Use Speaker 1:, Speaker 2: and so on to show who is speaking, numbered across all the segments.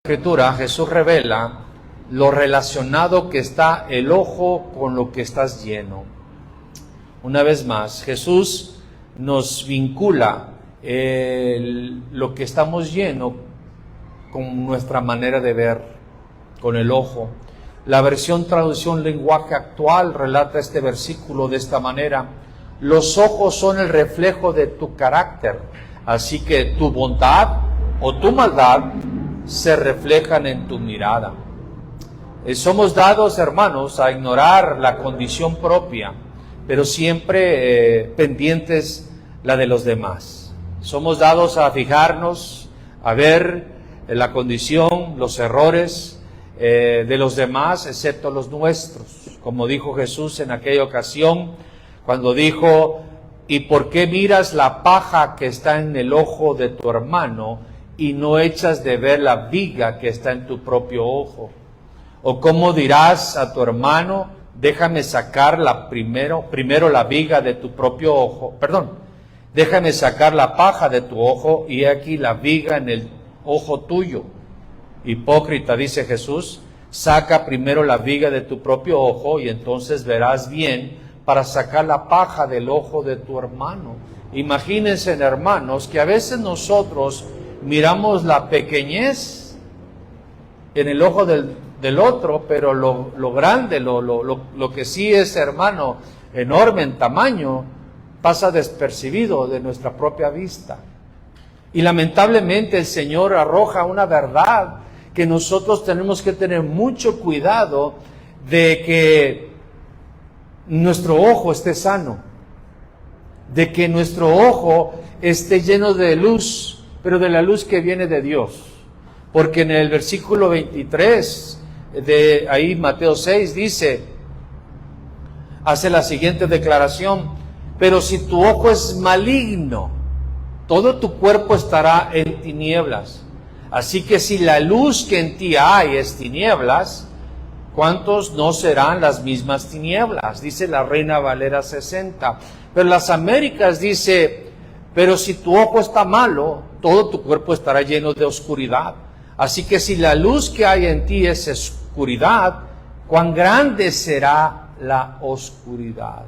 Speaker 1: Escritura, Jesús revela lo relacionado que está el ojo con lo que estás lleno. Una vez más, Jesús nos vincula lo que estamos llenos con nuestra manera de ver, con el ojo. La versión traducción lenguaje actual relata este versículo de esta manera: los ojos son el reflejo de tu carácter, así que tu bondad o tu maldad se reflejan en tu mirada. Somos dados, hermanos, a ignorar la condición propia, pero siempre pendientes la de los demás. Somos dados a fijarnos, a ver la condición, los errores de los demás, excepto los nuestros. Como dijo Jesús en aquella ocasión, cuando dijo: ¿y por qué miras la paja que está en el ojo de tu hermano y no echas de ver la viga que está en tu propio ojo? ¿O cómo dirás a tu hermano: déjame sacar primero la viga de tu propio ojo, déjame sacar la paja de tu ojo y he aquí la viga en el ojo tuyo? Hipócrita, dice Jesús, saca primero la viga de tu propio ojo y entonces verás bien para sacar la paja del ojo de tu hermano. Imagínense, hermanos, que a veces nosotros miramos la pequeñez en el ojo del otro, pero lo grande, lo que sí es, hermano, enorme en tamaño, pasa despercibido de nuestra propia vista. Y lamentablemente el Señor arroja una verdad que nosotros tenemos que tener mucho cuidado de que nuestro ojo esté sano, de que nuestro ojo esté lleno de luz, pero de la luz que viene de Dios. Porque en el versículo 23 de ahí, Mateo 6, hace la siguiente declaración: pero si tu ojo es maligno, todo tu cuerpo estará en tinieblas. Así que si la luz que en ti hay es tinieblas, ¿cuántos no serán las mismas tinieblas? Dice la Reina Valera 60. Pero las Américas dice: pero si tu ojo está malo, todo tu cuerpo estará lleno de oscuridad. Así que si la luz que hay en ti es oscuridad, ¿cuán grande será la oscuridad?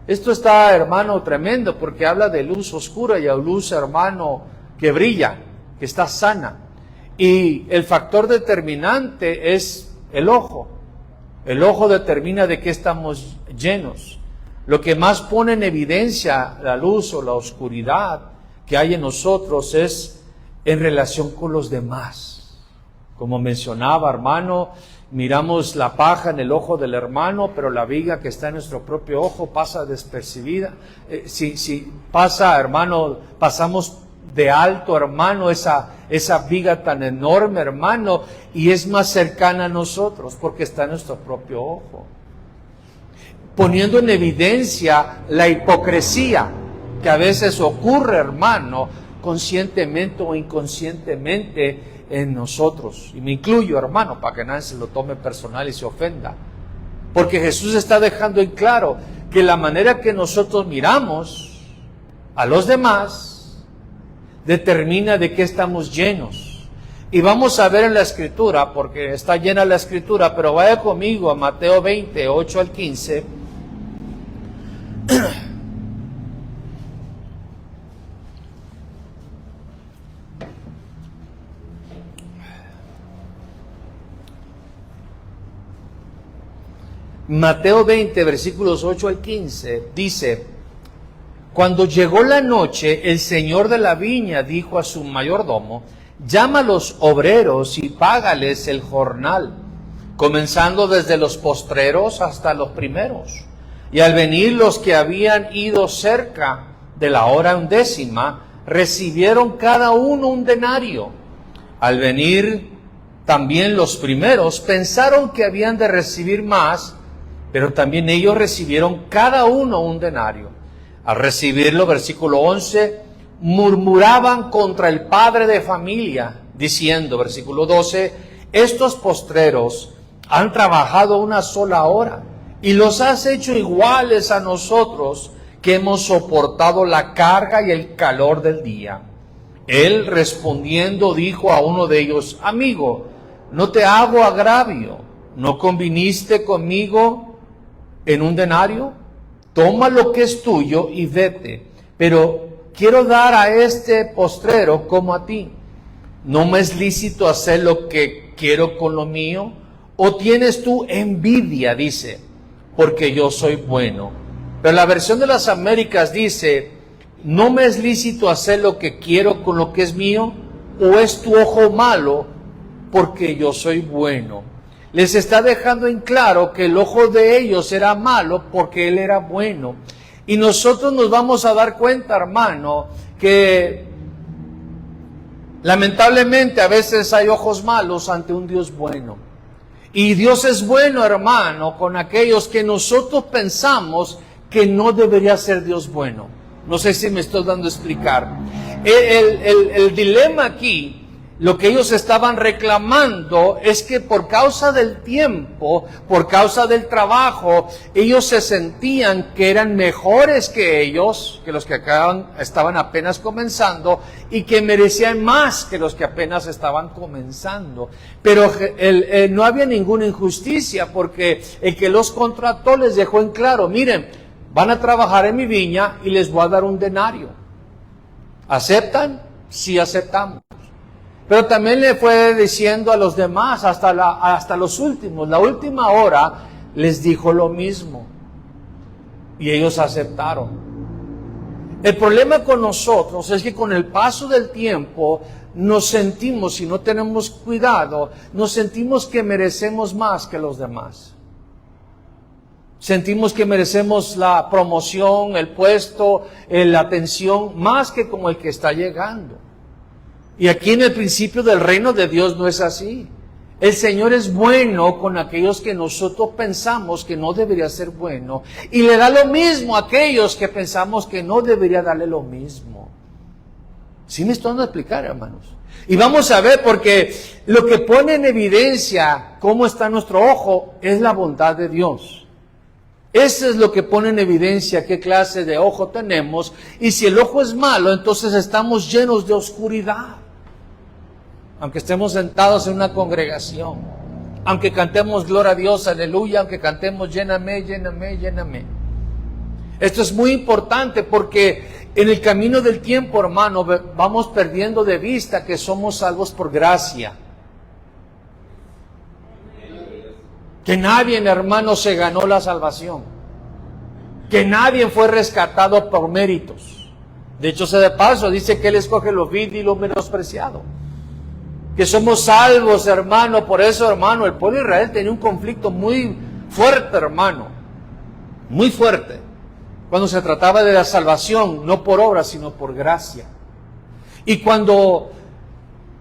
Speaker 1: Esto está, hermano, tremendo, porque habla de luz oscura y a luz, hermano, que brilla, que está sana. Y el factor determinante es el ojo. El ojo determina de qué estamos llenos. Lo que más pone en evidencia la luz o la oscuridad que hay en nosotros es en relación con los demás. Como mencionaba, hermano, miramos la paja en el ojo del hermano, pero la viga que está en nuestro propio ojo pasa despercibida. Si pasa, hermano, pasamos de alto, hermano, esa viga tan enorme, hermano, y es más cercana a nosotros porque está en nuestro propio ojo, poniendo en evidencia la hipocresía que a veces ocurre, hermano, conscientemente o inconscientemente en nosotros. Y me incluyo, hermano, para que nadie se lo tome personal y se ofenda. Porque Jesús está dejando en claro que la manera que nosotros miramos a los demás determina de qué estamos llenos. Y vamos a ver en la Escritura, porque está llena la Escritura, pero vaya conmigo a Mateo 20, 8 al 15. Mateo 20, versículos 8 al 15, dice: cuando llegó la noche, el señor de la viña dijo a su mayordomo: llama a los obreros y págales el jornal, comenzando desde los postreros hasta los primeros. Y al venir los que habían ido cerca de la hora 11, recibieron cada uno un denario. Al venir también los primeros, pensaron que habían de recibir más, pero también ellos recibieron cada uno un denario. Al recibirlo, versículo 11, murmuraban contra el padre de familia, diciendo, versículo 12, estos postreros han trabajado una sola hora y los has hecho iguales a nosotros, que hemos soportado la carga y el calor del día. Él respondiendo dijo a uno de ellos: amigo, no te hago agravio, ¿no conviniste conmigo en un denario? Toma lo que es tuyo y vete, pero quiero dar a este postrero como a ti. ¿No me es lícito hacer lo que quiero con lo mío? ¿O tienes tú envidia, dice, porque yo soy bueno? Pero la versión de las Américas dice: ¿no me es lícito hacer lo que quiero con lo que es mío? ¿O es tu ojo malo porque yo soy bueno? Les está dejando en claro que el ojo de ellos era malo porque él era bueno. Y nosotros nos vamos a dar cuenta, hermano, que lamentablemente a veces hay ojos malos ante un Dios bueno. Y Dios es bueno, hermano, con aquellos que nosotros pensamos que no debería ser Dios bueno. No sé si me estoy dando a explicar. El dilema aquí, lo que ellos estaban reclamando es que por causa del tiempo, por causa del trabajo, ellos se sentían que eran mejores que ellos, que los que estaban apenas comenzando, y que merecían más que los que apenas estaban comenzando. Pero no había ninguna injusticia, porque el que los contrató les dejó en claro: miren, van a trabajar en mi viña y les voy a dar un denario. ¿Aceptan? Sí, aceptamos. Pero también le fue diciendo a los demás, hasta los últimos, la última hora, les dijo lo mismo. Y ellos aceptaron. El problema con nosotros es que con el paso del tiempo nos sentimos, si no tenemos cuidado, nos sentimos que merecemos más que los demás. Sentimos que merecemos la promoción, el puesto, la atención, más que como el que está llegando. Y aquí en el principio del reino de Dios no es así. El Señor es bueno con aquellos que nosotros pensamos que no debería ser bueno. Y le da lo mismo a aquellos que pensamos que no debería darle lo mismo. ¿Sí me estoy dando a explicar, hermanos? Y vamos a ver, porque lo que pone en evidencia cómo está nuestro ojo es la bondad de Dios. Eso es lo que pone en evidencia qué clase de ojo tenemos. Y si el ojo es malo, entonces estamos llenos de oscuridad. Aunque estemos sentados en una congregación, aunque cantemos gloria a Dios, aleluya, aunque cantemos lléname, lléname, lléname. Esto es muy importante porque en el camino del tiempo, hermano, vamos perdiendo de vista que somos salvos por gracia. Que nadie, hermano, se ganó la salvación. Que nadie fue rescatado por méritos. De hecho, de paso, dice que Él escoge lo vil y lo menospreciado. Que somos salvos, hermano. Por eso, hermano, el pueblo de Israel tenía un conflicto muy fuerte, hermano. Muy fuerte. Cuando se trataba de la salvación, no por obra, sino por gracia. Y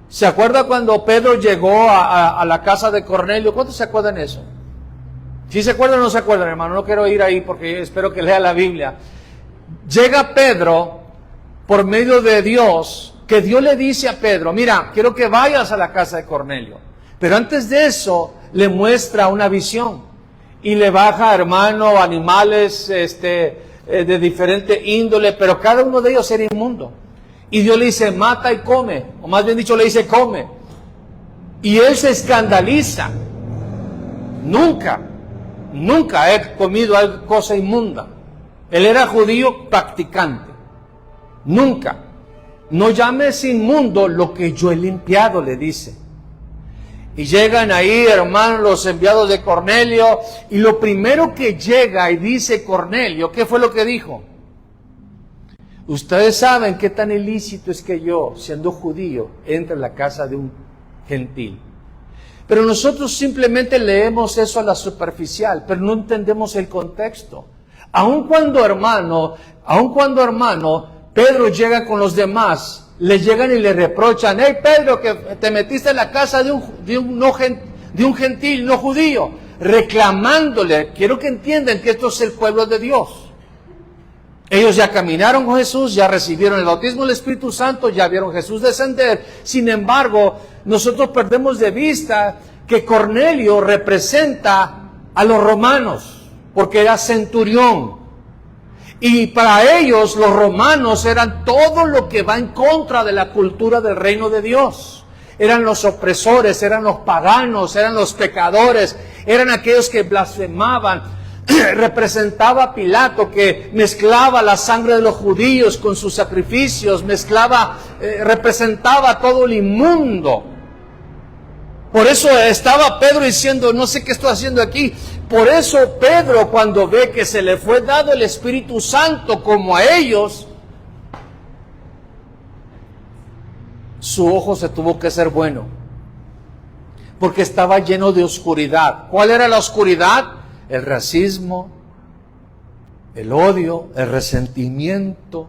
Speaker 1: ¿se acuerda cuando Pedro llegó a la casa de Cornelio? ¿Cuántos se acuerdan de eso? ¿Sí se acuerdan o no se acuerdan, hermano? No quiero ir ahí porque espero que lea la Biblia. Llega Pedro por medio de Dios, que Dios le dice a Pedro: mira, quiero que vayas a la casa de Cornelio. Pero antes de eso, le muestra una visión. Y le baja, hermano, animales de diferente índole, pero cada uno de ellos era inmundo. Y Dios le dice: mata y come. O más bien dicho, le dice: come. Y él se escandaliza. Nunca he comido cosa inmunda. Él era judío practicante. Nunca. No llames inmundo lo que yo he limpiado, le dice. Y llegan ahí, hermanos, los enviados de Cornelio. Y lo primero que llega y dice Cornelio, ¿qué fue lo que dijo? Ustedes saben qué tan ilícito es que yo, siendo judío, entre en la casa de un gentil. Pero nosotros simplemente leemos eso a la superficial, pero no entendemos el contexto. Aun cuando, hermano, Pedro llega con los demás, le llegan y le reprochan: hey Pedro, que te metiste en la casa de un gentil no judío, reclamándole. Quiero que entiendan que esto es el pueblo de Dios. Ellos ya caminaron con Jesús, ya recibieron el bautismo del Espíritu Santo, ya vieron a Jesús descender. Sin embargo, nosotros perdemos de vista que Cornelio representa a los romanos, porque era centurión. Y para ellos los romanos eran todo lo que va en contra de la cultura del reino de Dios. Eran los opresores, eran los paganos, eran los pecadores, eran aquellos que blasfemaban. Representaba a Pilato, que mezclaba la sangre de los judíos con sus sacrificios, representaba todo el inmundo. Por eso estaba Pedro diciendo, no sé qué estoy haciendo aquí. Por eso Pedro, cuando ve que se le fue dado el Espíritu Santo como a ellos, su ojo se tuvo que ser bueno, porque estaba lleno de oscuridad. ¿Cuál era la oscuridad? El racismo, el odio, el resentimiento.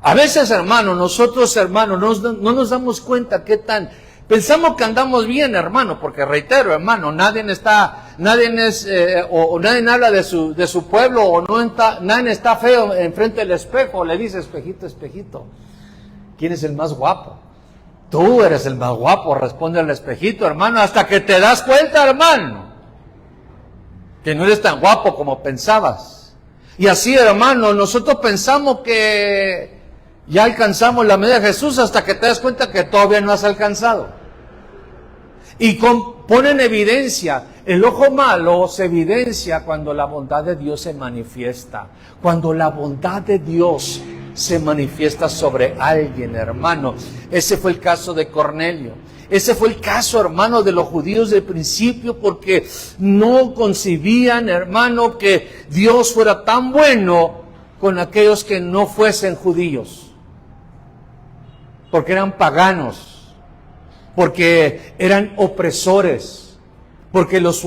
Speaker 1: A veces, hermano, nosotros, hermano, no nos damos cuenta qué tan... Pensamos que andamos bien, hermano, porque reitero, hermano, nadie habla de su pueblo, o nadie está feo enfrente del espejo, le dice, espejito, espejito, ¿quién es el más guapo? Tú eres el más guapo, responde el espejito, hermano, hasta que te das cuenta, hermano, que no eres tan guapo como pensabas. Y así, hermano, nosotros pensamos que ya alcanzamos la medida de Jesús hasta que te das cuenta que todavía no has alcanzado. Y pone en evidencia, el ojo malo se evidencia cuando la bondad de Dios se manifiesta. Cuando la bondad de Dios se manifiesta sobre alguien, hermano. Ese fue el caso de Cornelio. Ese fue el caso, hermano, de los judíos del principio, porque no concibían, hermano, que Dios fuera tan bueno con aquellos que no fuesen judíos. Porque eran paganos, porque eran opresores, porque los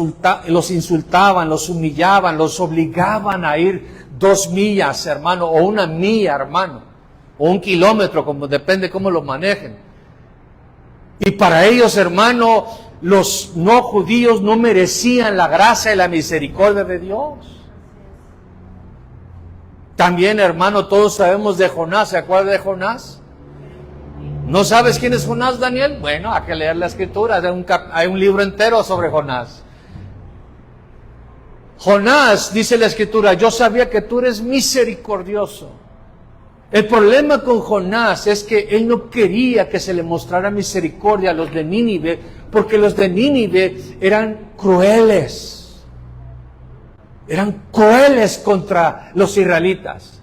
Speaker 1: insultaban, los humillaban, los obligaban a ir 2 millas, hermano, o 1 milla, hermano, o 1 kilómetro, como depende cómo lo manejen. Y para ellos, hermano, los no judíos no merecían la gracia y la misericordia de Dios. También, hermano, todos sabemos de Jonás. ¿Se acuerdan de Jonás? ¿No sabes quién es Jonás, Daniel? Bueno, hay que leer la escritura. Hay un libro entero sobre Jonás. Jonás, dice la escritura, yo sabía que tú eres misericordioso. El problema con Jonás es que él no quería que se le mostrara misericordia a los de Nínive, porque los de Nínive eran crueles. Eran crueles contra los israelitas.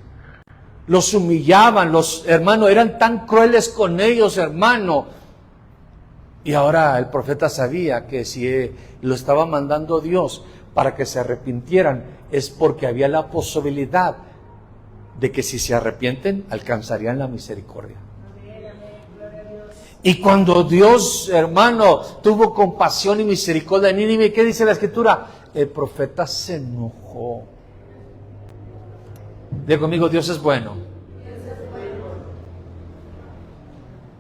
Speaker 1: Los humillaban, hermanos, eran tan crueles con ellos, hermano. Y ahora el profeta sabía que si lo estaba mandando Dios para que se arrepintieran, es porque había la posibilidad de que si se arrepienten, alcanzarían la misericordia. Y cuando Dios, hermano, tuvo compasión y misericordia de Nínive, ¿qué dice la escritura? El profeta se enojó. Diga conmigo, Dios es bueno.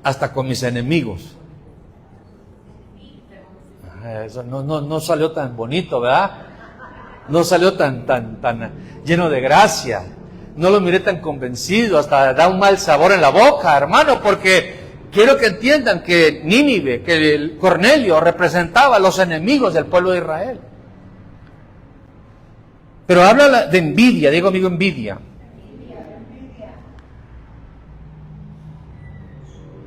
Speaker 1: Hasta con mis enemigos. Eso no salió tan bonito, ¿verdad? No salió tan lleno de gracia. No lo miré tan convencido, hasta da un mal sabor en la boca, hermano, porque quiero que entiendan que Nínive, que el Cornelio representaba a los enemigos del pueblo de Israel. Pero habla de envidia, digo amigo, envidia.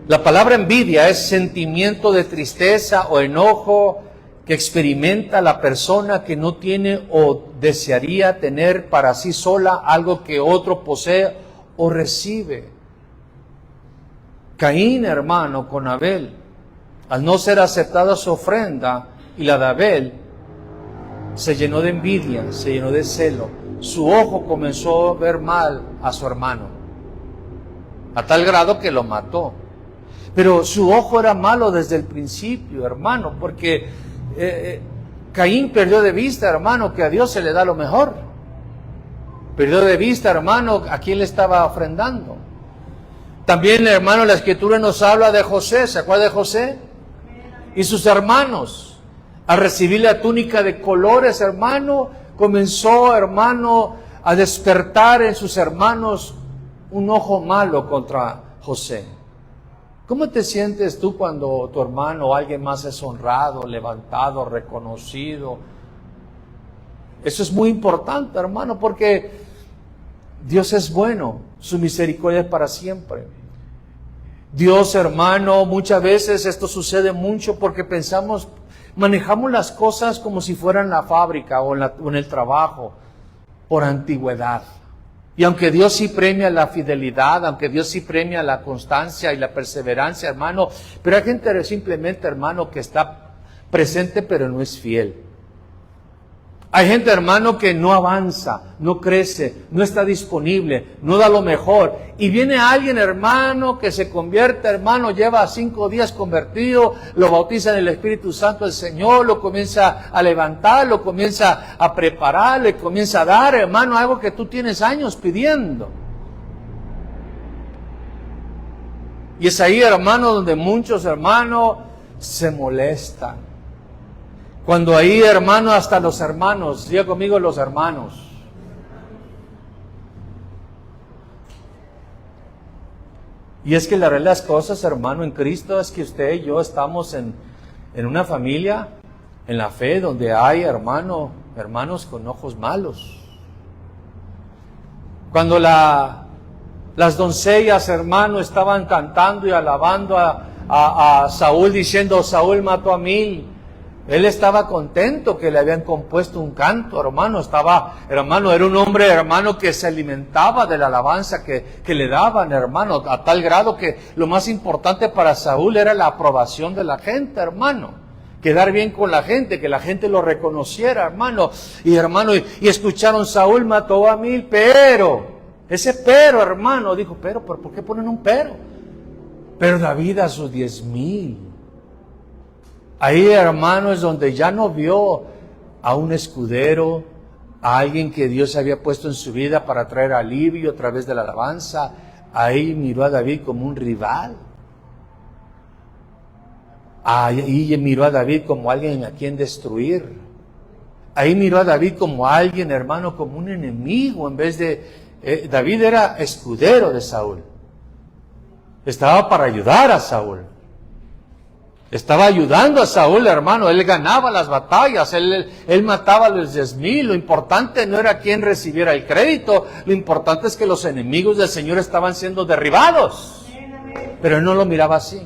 Speaker 1: La palabra envidia es sentimiento de tristeza o enojo que experimenta la persona que no tiene o desearía tener para sí sola algo que otro posee o recibe. Caín, hermano, con Abel, al no ser aceptada su ofrenda y la de Abel, se llenó de envidia, se llenó de celo. Su ojo comenzó a ver mal a su hermano, a tal grado que lo mató. Pero su ojo era malo desde el principio, hermano, porque Caín perdió de vista, hermano, que a Dios se le da lo mejor. Perdió de vista, hermano, a quién le estaba ofrendando. También, hermano, la escritura nos habla de José. ¿Se acuerda de José? Y sus hermanos, al recibir la túnica de colores, hermano, comenzó, hermano, a despertar en sus hermanos un ojo malo contra José. ¿Cómo te sientes tú cuando tu hermano o alguien más es honrado, levantado, reconocido? Eso es muy importante, hermano, porque Dios es bueno, su misericordia es para siempre. Dios, hermano, muchas veces esto sucede mucho porque manejamos las cosas como si fueran la fábrica o en el trabajo, por antigüedad. Y aunque Dios sí premia la fidelidad, aunque Dios sí premia la constancia y la perseverancia, hermano, pero hay gente simplemente, hermano, que está presente pero no es fiel. Hay gente, hermano, que no avanza, no crece, no está disponible, no da lo mejor. Y viene alguien, hermano, que se convierte, hermano, lleva 5 días convertido, lo bautiza en el Espíritu Santo del Señor, lo comienza a levantar, lo comienza a preparar, le comienza a dar, hermano, algo que tú tienes años pidiendo. Y es ahí, hermano, donde muchos, hermanos, se molestan. Cuando ahí, hermano, hasta los hermanos, diga conmigo los hermanos. Y es que la realidad de las cosas, hermano, en Cristo es que usted y yo estamos en una familia, en la fe, donde hay, hermanos con ojos malos. Cuando las doncellas, hermano, estaban cantando y alabando a Saúl, diciendo, Saúl mató a 1000. Él estaba contento que le habían compuesto un canto, hermano. Era un hombre, hermano, que se alimentaba de la alabanza que le daban, hermano, a tal grado que lo más importante para Saúl era la aprobación de la gente, hermano. Quedar bien con la gente, que la gente lo reconociera, hermano. Y escucharon, Saúl mató a 1000, hermano, dijo, pero, ¿por qué ponen un pero? Pero David a sus 10,000. Ahí, hermano, es donde ya no vio a un escudero, a alguien que Dios había puesto en su vida para traer alivio a través de la alabanza. Ahí miró a David como un rival. Ahí miró a David como alguien a quien destruir. Ahí miró a David como alguien, hermano, como un enemigo, en vez de... David era escudero de Saúl. Estaba para ayudar a Saúl. Estaba ayudando a Saúl, hermano. Él ganaba las batallas, él mataba a los 10,000. Lo importante no era quién recibiera el crédito, lo importante es que los enemigos del Señor estaban siendo derribados. Pero él no lo miraba así.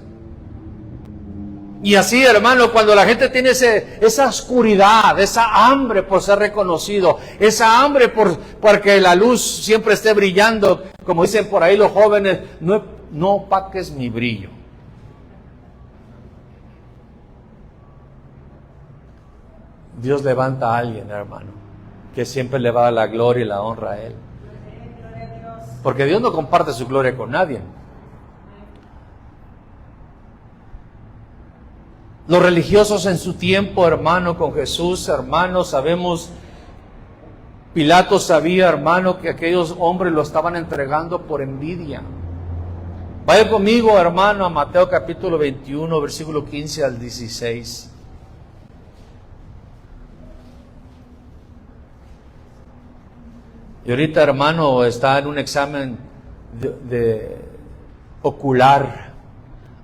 Speaker 1: Y así, hermano, cuando la gente tiene esa oscuridad, esa hambre por ser reconocido, esa hambre porque la luz siempre esté brillando, como dicen por ahí los jóvenes, no opaques mi brillo. Dios levanta a alguien, hermano, que siempre le va a dar la gloria y la honra a Él. Porque Dios no comparte su gloria con nadie. Los religiosos en su tiempo, hermano, con Jesús, hermano, sabemos, Pilato sabía, hermano, que aquellos hombres lo estaban entregando por envidia. Vaya conmigo, hermano, a Mateo capítulo 21, versículo 15 al 16. Y ahorita, hermano, está en un examen de ocular.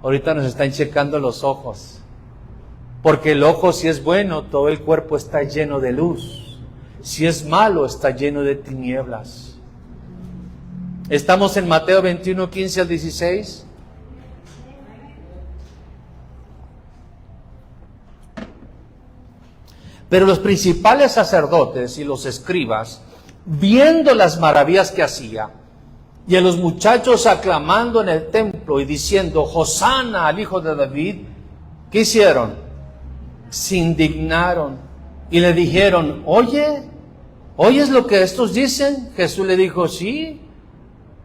Speaker 1: Ahorita nos están checando los ojos. Porque el ojo, si es bueno, todo el cuerpo está lleno de luz. Si es malo, está lleno de tinieblas. Estamos en Mateo 21, 15 al 16. Pero los principales sacerdotes y los escribas, viendo las maravillas que hacía, y a los muchachos aclamando en el templo y diciendo, Hosana al hijo de David, ¿qué hicieron? Se indignaron y le dijeron, ¿oyes lo que estos dicen? Jesús le dijo, sí.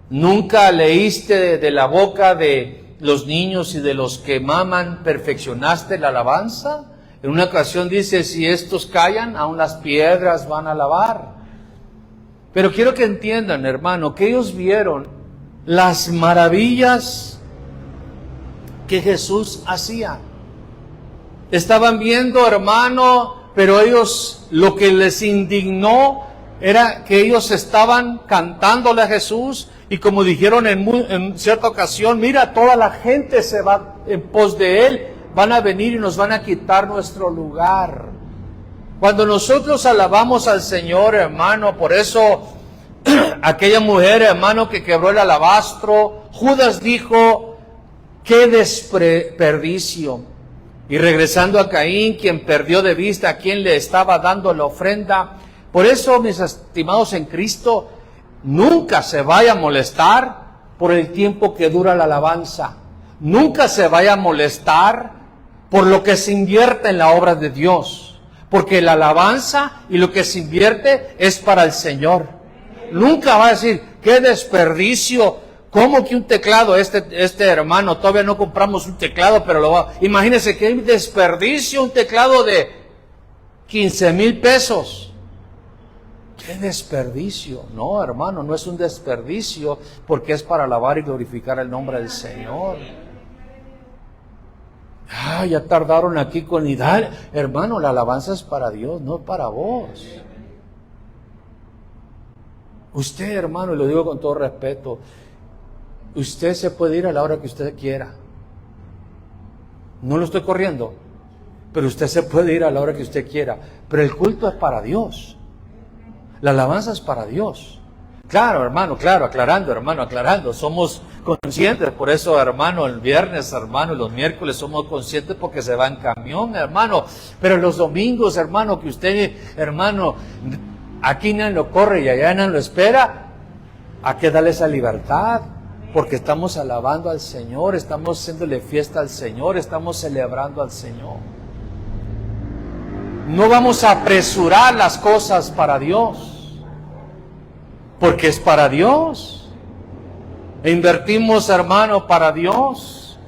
Speaker 1: ¿Nunca leíste de la boca de los niños y de los que maman, perfeccionaste la alabanza? En una ocasión dice, si estos callan, aún las piedras van a alabar. Pero quiero que entiendan, hermano, que ellos vieron las maravillas que Jesús hacía. Estaban viendo, hermano, pero ellos, lo que les indignó era que ellos estaban cantándole a Jesús y como dijeron en cierta ocasión, mira, toda la gente se va en pos de Él, van a venir y nos van a quitar nuestro lugar. Cuando nosotros alabamos al Señor, hermano, por eso aquella mujer, hermano, que quebró el alabastro, Judas dijo, qué desperdicio. Y regresando a Caín, quien perdió de vista a quien le estaba dando la ofrenda. Por eso, mis estimados en Cristo, nunca se vaya a molestar por el tiempo que dura la alabanza. Nunca se vaya a molestar por lo que se invierte en la obra de Dios. Porque la alabanza y lo que se invierte es para el Señor. Nunca va a decir, qué desperdicio. ¿Cómo que un teclado? Este hermano, todavía no compramos un teclado, pero imagínense qué desperdicio, un teclado de 15,000 pesos. ¡Qué desperdicio! No, hermano, no es un desperdicio, porque es para alabar y glorificar el nombre del Señor. Ya tardaron aquí con Idal. Hermano, la alabanza es para Dios, no para vos. Usted, hermano, y lo digo con todo respeto, usted se puede ir a la hora que usted quiera. No lo estoy corriendo, pero usted se puede ir a la hora que usted quiera. Pero el culto es para Dios. La alabanza es para Dios. Claro, hermano, claro, aclarando. Somos conscientes, por eso, hermano, el viernes, hermano, y los miércoles somos conscientes porque se va en camión, hermano. Pero los domingos, hermano, que usted, hermano, aquí nadie lo corre y allá nadie lo espera, hay que darle esa libertad. Porque estamos alabando al Señor, estamos haciéndole fiesta al Señor, estamos celebrando al Señor. No vamos a apresurar las cosas para Dios, porque es para Dios. Invertimos, hermano, para Dios.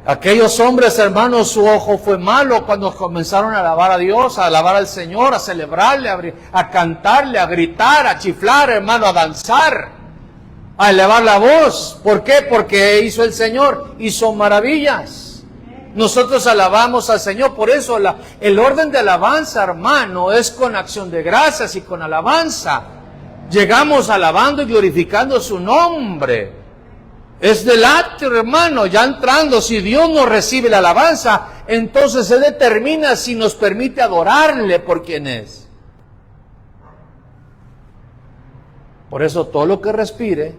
Speaker 1: Aquellos hombres, hermanos, su ojo fue malo cuando comenzaron a alabar a Dios, a alabar al Señor, a celebrarle, a cantarle, a gritar, a chiflar, hermano, a danzar, a elevar la voz. ¿Por qué? Porque hizo el Señor, hizo maravillas. Nosotros alabamos al Señor, por eso el orden de alabanza, hermano, es con acción de gracias y con alabanza. Llegamos alabando y glorificando su nombre. Es del atrio, hermano, ya entrando. Si Dios nos recibe la alabanza, entonces se determina si nos permite adorarle por quien es. Por eso todo lo que respire,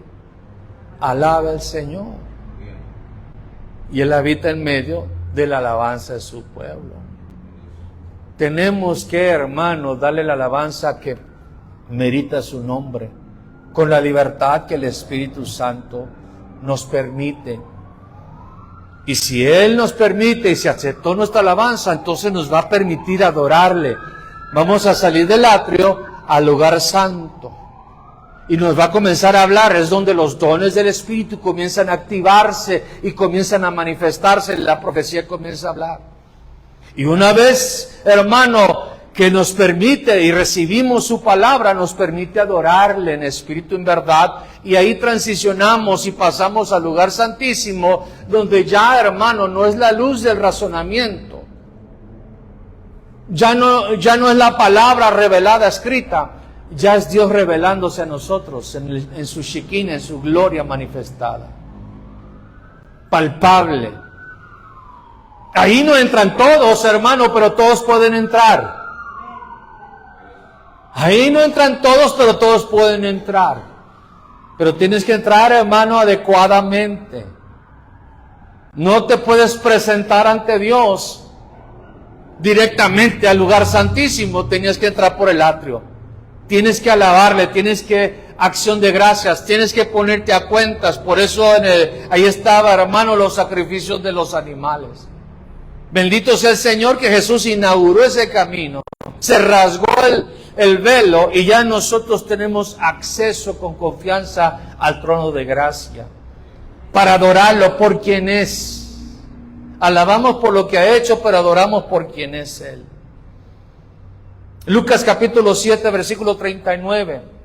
Speaker 1: alabe al Señor. Y Él habita en medio de la alabanza de su pueblo. Tenemos que, hermanos, darle la alabanza que merita su nombre, con la libertad que el Espíritu Santo nos permite. Y si Él nos permite y se aceptó nuestra alabanza, entonces nos va a permitir adorarle. Vamos a salir del atrio al lugar santo. Y nos va a comenzar a hablar, es donde los dones del Espíritu comienzan a activarse y comienzan a manifestarse, la profecía comienza a hablar. Y una vez, hermano, que nos permite y recibimos su palabra, nos permite adorarle en espíritu y en verdad, y ahí transicionamos y pasamos al lugar santísimo, donde ya, hermano, no es la luz del razonamiento, ya no es la palabra revelada, escrita, ya es Dios revelándose a nosotros en su Shekinah, en su gloria manifestada, palpable. Ahí no entran todos, hermano, pero todos pueden entrar. Ahí no entran todos, pero todos pueden entrar. Pero tienes que entrar, hermano, adecuadamente. No te puedes presentar ante Dios directamente al lugar santísimo. Tenías que entrar por el atrio. Tienes que alabarle, tienes que acción de gracias, tienes que ponerte a cuentas. Por eso ahí estaba, hermano, los sacrificios de los animales. Bendito sea el Señor que Jesús inauguró ese camino. Se rasgó el velo y ya nosotros tenemos acceso con confianza al trono de gracia para adorarlo por quien es. Alabamos por lo que ha hecho, pero adoramos por quien es Él. Lucas capítulo 7, versículo 39.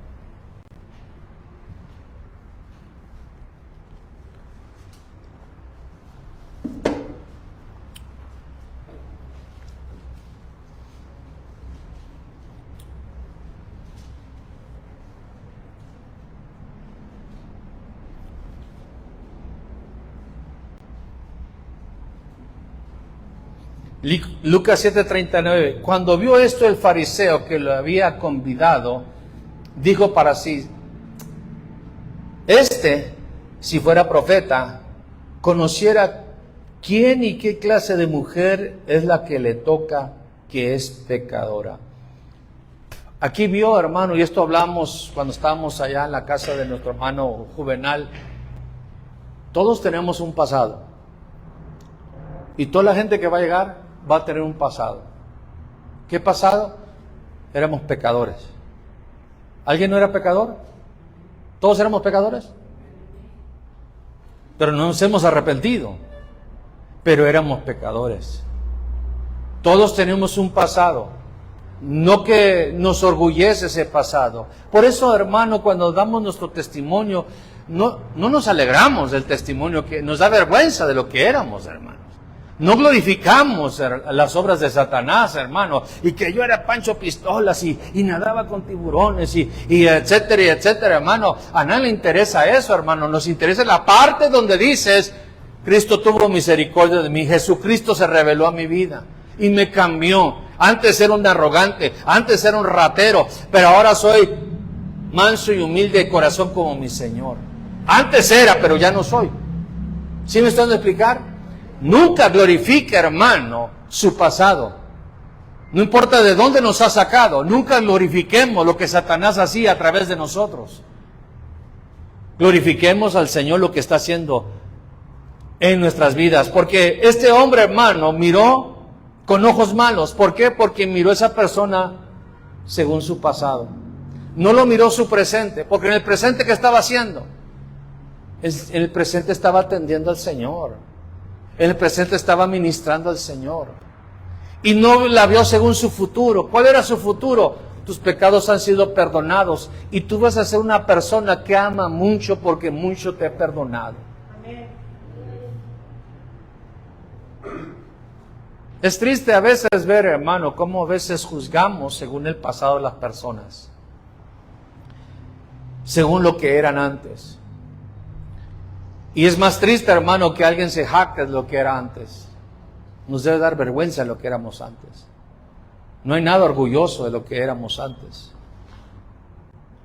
Speaker 1: Lucas 7:39. Cuando vio esto el fariseo que lo había convidado, dijo para sí, si fuera profeta, conociera quién y qué clase de mujer es la que le toca, que es pecadora. Aquí vio, hermano, y esto hablamos cuando estábamos allá en la casa de nuestro hermano Juvenal, todos tenemos un pasado. Y toda la gente que va a llegar va a tener un pasado. ¿Qué pasado? Éramos pecadores. ¿Alguien no era pecador? ¿Todos éramos pecadores? Pero no nos hemos arrepentido. Pero éramos pecadores. Todos tenemos un pasado. No que nos orgullece ese pasado. Por eso, hermano, cuando damos nuestro testimonio, no nos alegramos del testimonio, que nos da vergüenza de lo que éramos, hermanos. No glorificamos las obras de Satanás, hermano, y que yo era Pancho Pistolas y nadaba con tiburones y etcétera, hermano. A nadie le interesa eso, hermano. Nos interesa la parte donde dices, Cristo tuvo misericordia de mí, Jesucristo se reveló a mi vida y me cambió. Antes era un arrogante, antes era un ratero, pero ahora soy manso y humilde de corazón como mi Señor. Antes era, pero ya no soy. ¿Sí me están de explicar? Nunca glorifique, hermano, su pasado. No importa de dónde nos ha sacado, nunca glorifiquemos lo que Satanás hacía a través de nosotros. Glorifiquemos al Señor lo que está haciendo en nuestras vidas. Porque este hombre, hermano, miró con ojos malos. ¿Por qué? Porque miró a esa persona según su pasado. No lo miró su presente. Porque en el presente, ¿qué estaba haciendo? En el presente estaba atendiendo al Señor. En el presente estaba ministrando al Señor. Y no la vio según su futuro. ¿Cuál era su futuro? Tus pecados han sido perdonados. Y tú vas a ser una persona que ama mucho porque mucho te he perdonado. Amén. Es triste a veces ver, hermano, cómo a veces juzgamos según el pasado de las personas. Según lo que eran antes. Y es más triste, hermano, que alguien se jacte de lo que era antes. Nos debe dar vergüenza de lo que éramos antes. No hay nada orgulloso de lo que éramos antes.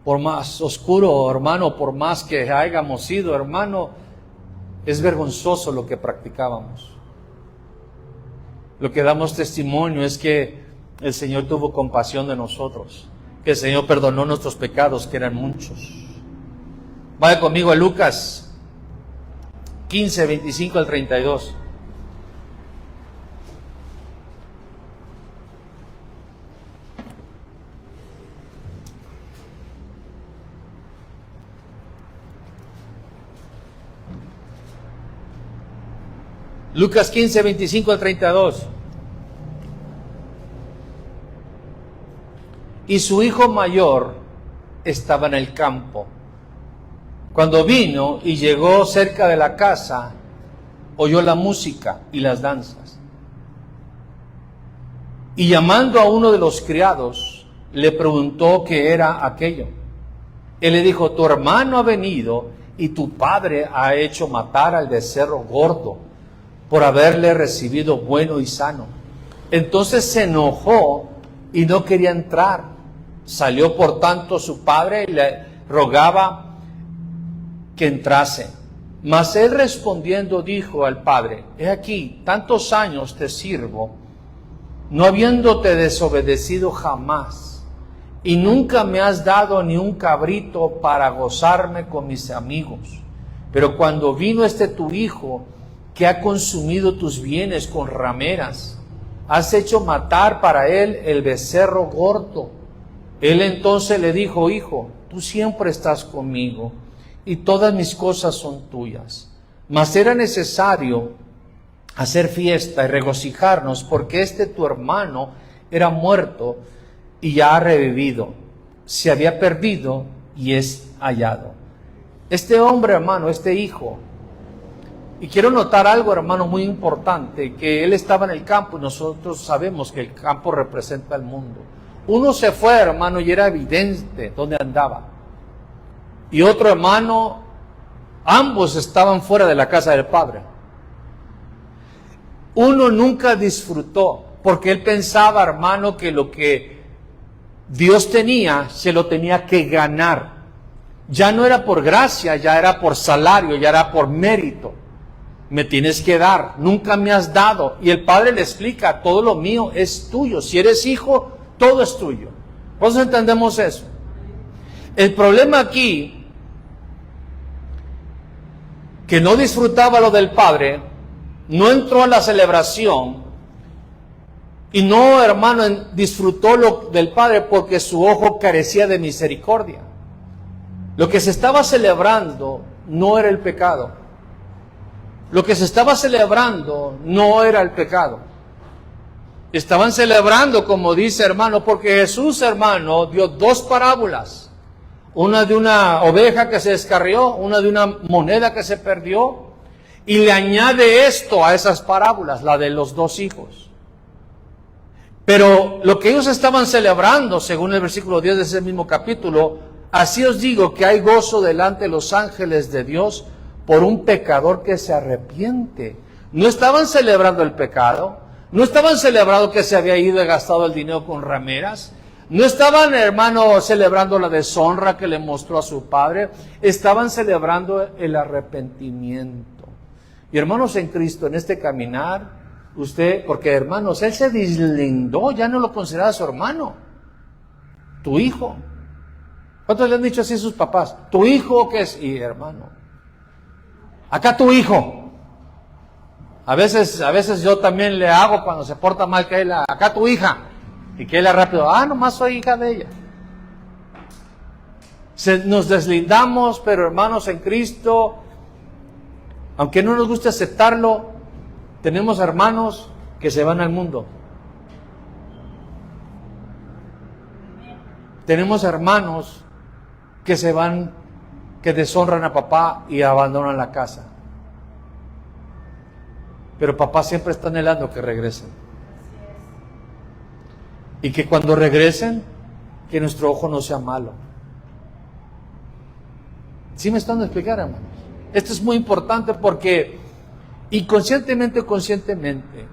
Speaker 1: Por más oscuro, hermano, por más que hayamos sido, hermano, es vergonzoso lo que practicábamos. Lo que damos testimonio es que el Señor tuvo compasión de nosotros, que el Señor perdonó nuestros pecados, que eran muchos. Vaya conmigo a Lucas 15, 25 al 32. Lucas 15, 25 al 32. Y su hijo mayor estaba en el campo. Cuando vino y llegó cerca de la casa, oyó la música y las danzas. Y llamando a uno de los criados, le preguntó qué era aquello. Él le dijo, tu hermano ha venido y tu padre ha hecho matar al becerro gordo por haberle recibido bueno y sano. Entonces se enojó y no quería entrar. Salió por tanto su padre y le rogaba que entrase. Mas él respondiendo dijo al padre, he aquí, tantos años te sirvo, no habiéndote desobedecido jamás, y nunca me has dado ni un cabrito para gozarme con mis amigos. Pero cuando vino tu hijo, que ha consumido tus bienes con rameras, has hecho matar para él el becerro gordo. Él entonces le dijo, hijo, tú siempre estás conmigo, y todas mis cosas son tuyas. Mas era necesario hacer fiesta y regocijarnos, porque tu hermano era muerto y ya ha revivido. Se había perdido y es hallado. Este hombre, hermano, hijo, y quiero notar algo, hermano, muy importante, que él estaba en el campo y nosotros sabemos que el campo representa el mundo. Uno se fue, hermano, y era evidente dónde andaba. Y otro hermano, ambos estaban fuera de la casa del Padre. Uno nunca disfrutó, porque él pensaba, hermano, que lo que Dios tenía, se lo tenía que ganar. Ya no era por gracia, ya era por salario, ya era por mérito. Me tienes que dar, nunca me has dado. Y el padre le explica, todo lo mío es tuyo. Si eres hijo, todo es tuyo. ¿Vos entendemos eso? El problema aquí, que no disfrutaba lo del padre, no entró a la celebración y no, hermano, disfrutó lo del padre porque su ojo carecía de misericordia. Lo que se estaba celebrando no era el pecado. Lo que se estaba celebrando no era el pecado. Estaban celebrando, como dice, hermano, porque Jesús, hermano, dio dos parábolas. Una de una oveja que se descarrió, una de una moneda que se perdió. Y le añade esto a esas parábolas, la de los dos hijos. Pero lo que ellos estaban celebrando, según el versículo 10 de ese mismo capítulo, así os digo que hay gozo delante de los ángeles de Dios por un pecador que se arrepiente. No estaban celebrando el pecado, no estaban celebrando que se había ido y gastado el dinero con rameras, no estaban, hermano, celebrando la deshonra que le mostró a su padre, estaban celebrando el arrepentimiento. Y hermanos en Cristo, en este caminar, usted, porque hermanos, él se deslindó, ya no lo consideraba su hermano, tu hijo. ¿Cuántos le han dicho así a sus papás? Tu hijo, ¿qué es? Y hermano, acá tu hijo. A veces yo también le hago cuando se porta mal que él, acá tu hija. Y que él rápido, nomás soy hija de ella. Nos deslindamos, pero hermanos en Cristo, aunque no nos guste aceptarlo, tenemos hermanos que se van al mundo. Tenemos hermanos que se van, que deshonran a papá y abandonan la casa. Pero papá siempre está anhelando que regresen. Y que cuando regresen, que nuestro ojo no sea malo. ¿Sí me están explicando, hermanos? Esto es muy importante porque inconscientemente o conscientemente,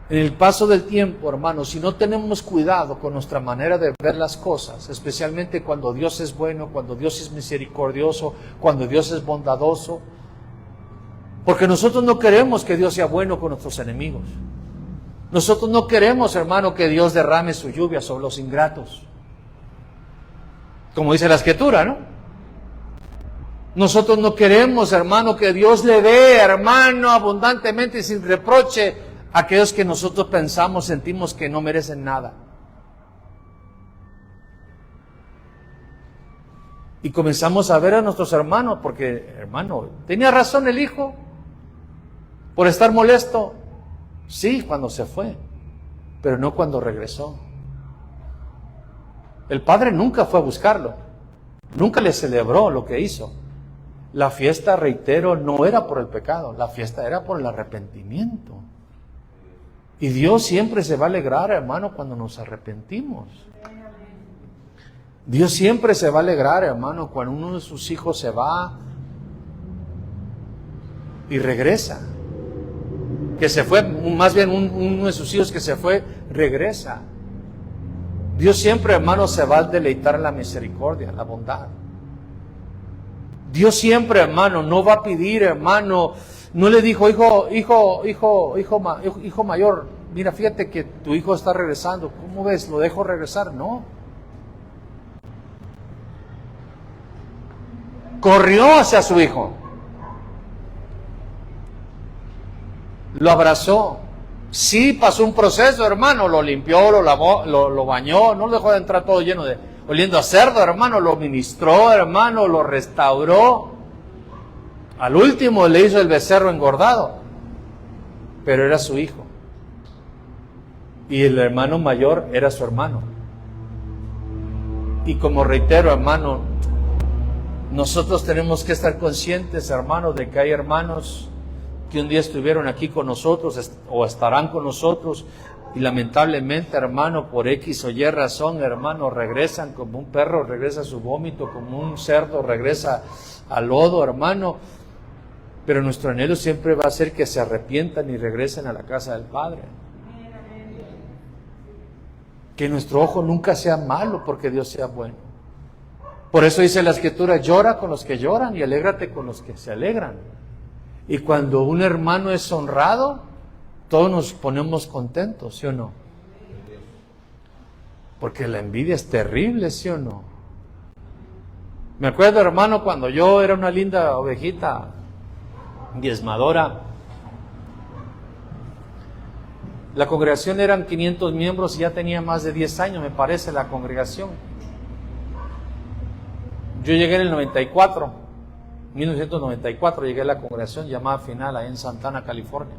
Speaker 1: en el paso del tiempo, hermanos, si no tenemos cuidado con nuestra manera de ver las cosas, especialmente cuando Dios es bueno, cuando Dios es misericordioso, cuando Dios es bondadoso, porque nosotros no queremos que Dios sea bueno con nuestros enemigos. Nosotros no queremos, hermano, que Dios derrame su lluvia sobre los ingratos. Como dice la Escritura, ¿no? Nosotros no queremos, hermano, que Dios le dé, hermano, abundantemente y sin reproche a aquellos que nosotros pensamos, sentimos que no merecen nada. Y comenzamos a ver a nuestros hermanos, porque, hermano, ¿tenía razón el hijo por estar molesto? Sí, cuando se fue, pero no cuando regresó. El padre nunca fue a buscarlo, nunca le celebró lo que hizo. La fiesta, reitero, no era por el pecado, la fiesta era por el arrepentimiento. Y Dios siempre se va a alegrar, hermano, cuando nos arrepentimos. Dios siempre se va a alegrar, hermano, cuando uno de sus hijos se va y regresa. Que se fue, más bien uno de sus hijos que se fue, regresa. Dios siempre, hermano, se va a deleitar en la misericordia, en la bondad. Dios siempre, hermano, no va a pedir, hermano, no le dijo, hijo mayor, mira, fíjate que tu hijo está regresando, ¿cómo ves? ¿Lo dejo regresar? No. Corrió hacia su hijo. Lo abrazó. Sí, pasó un proceso, hermano, lo limpió, lo lavó, lo bañó, no lo dejó de entrar todo lleno de, oliendo a cerdo, hermano, lo ministró, hermano, lo restauró. Al último le hizo el becerro engordado, pero era su hijo. Y el hermano mayor era su hermano. Y como reitero, hermano, nosotros tenemos que estar conscientes, hermano, de que hay hermanos que un día estuvieron aquí con nosotros o estarán con nosotros y lamentablemente, hermano, por X o Y razón, hermano, regresan como un perro regresa a su vómito, como un cerdo regresa al lodo, hermano. Pero nuestro anhelo siempre va a ser que se arrepientan y regresen a la casa del Padre. Que nuestro ojo nunca sea malo porque Dios sea bueno. Por eso dice la Escritura, llora con los que lloran y alégrate con los que se alegran. Y cuando un hermano es honrado, todos nos ponemos contentos, ¿sí o no? Porque la envidia es terrible, ¿sí o no? Me acuerdo, hermano, cuando yo era una linda ovejita diezmadora. La congregación eran 500 miembros y ya tenía más de 10 años, me parece, la congregación. Yo llegué en el 1994 llegué a la congregación llamada Final, ahí en Santana, California.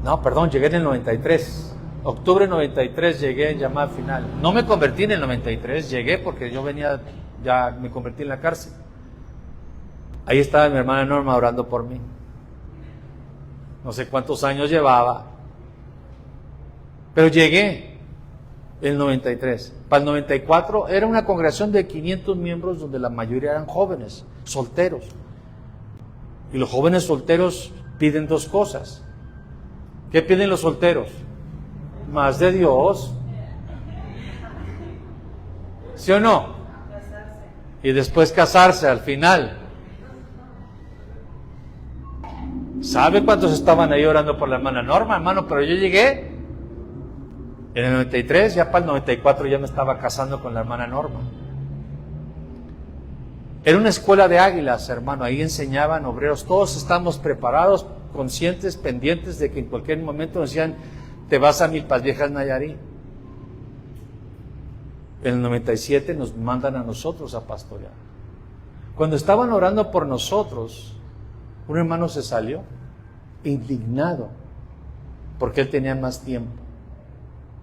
Speaker 1: No, perdón, llegué en el 93. Octubre 93 llegué en llamada Final. No me convertí en el 93, llegué porque yo venía, ya me convertí en la cárcel. Ahí estaba mi hermana Norma orando por mí. No sé cuántos años llevaba, pero llegué en el 93. Para el 94 era una congregación de 500 miembros donde la mayoría eran jóvenes, solteros. Y los jóvenes solteros piden dos cosas. ¿Qué piden los solteros? Más de Dios. ¿Sí o no? Y después casarse al final. ¿Sabe cuántos estaban ahí orando por la hermana Norma, hermano? Pero yo llegué en el 93, ya para el 94 ya me estaba casando con la hermana Norma. Era una escuela de águilas, hermano, ahí enseñaban obreros, todos estábamos preparados, conscientes, pendientes de que en cualquier momento nos decían, te vas a Milpas Viejas, Nayarit. En el 97 nos mandan a nosotros a pastorear. Cuando estaban orando por nosotros, un hermano se salió, indignado, porque él tenía más tiempo.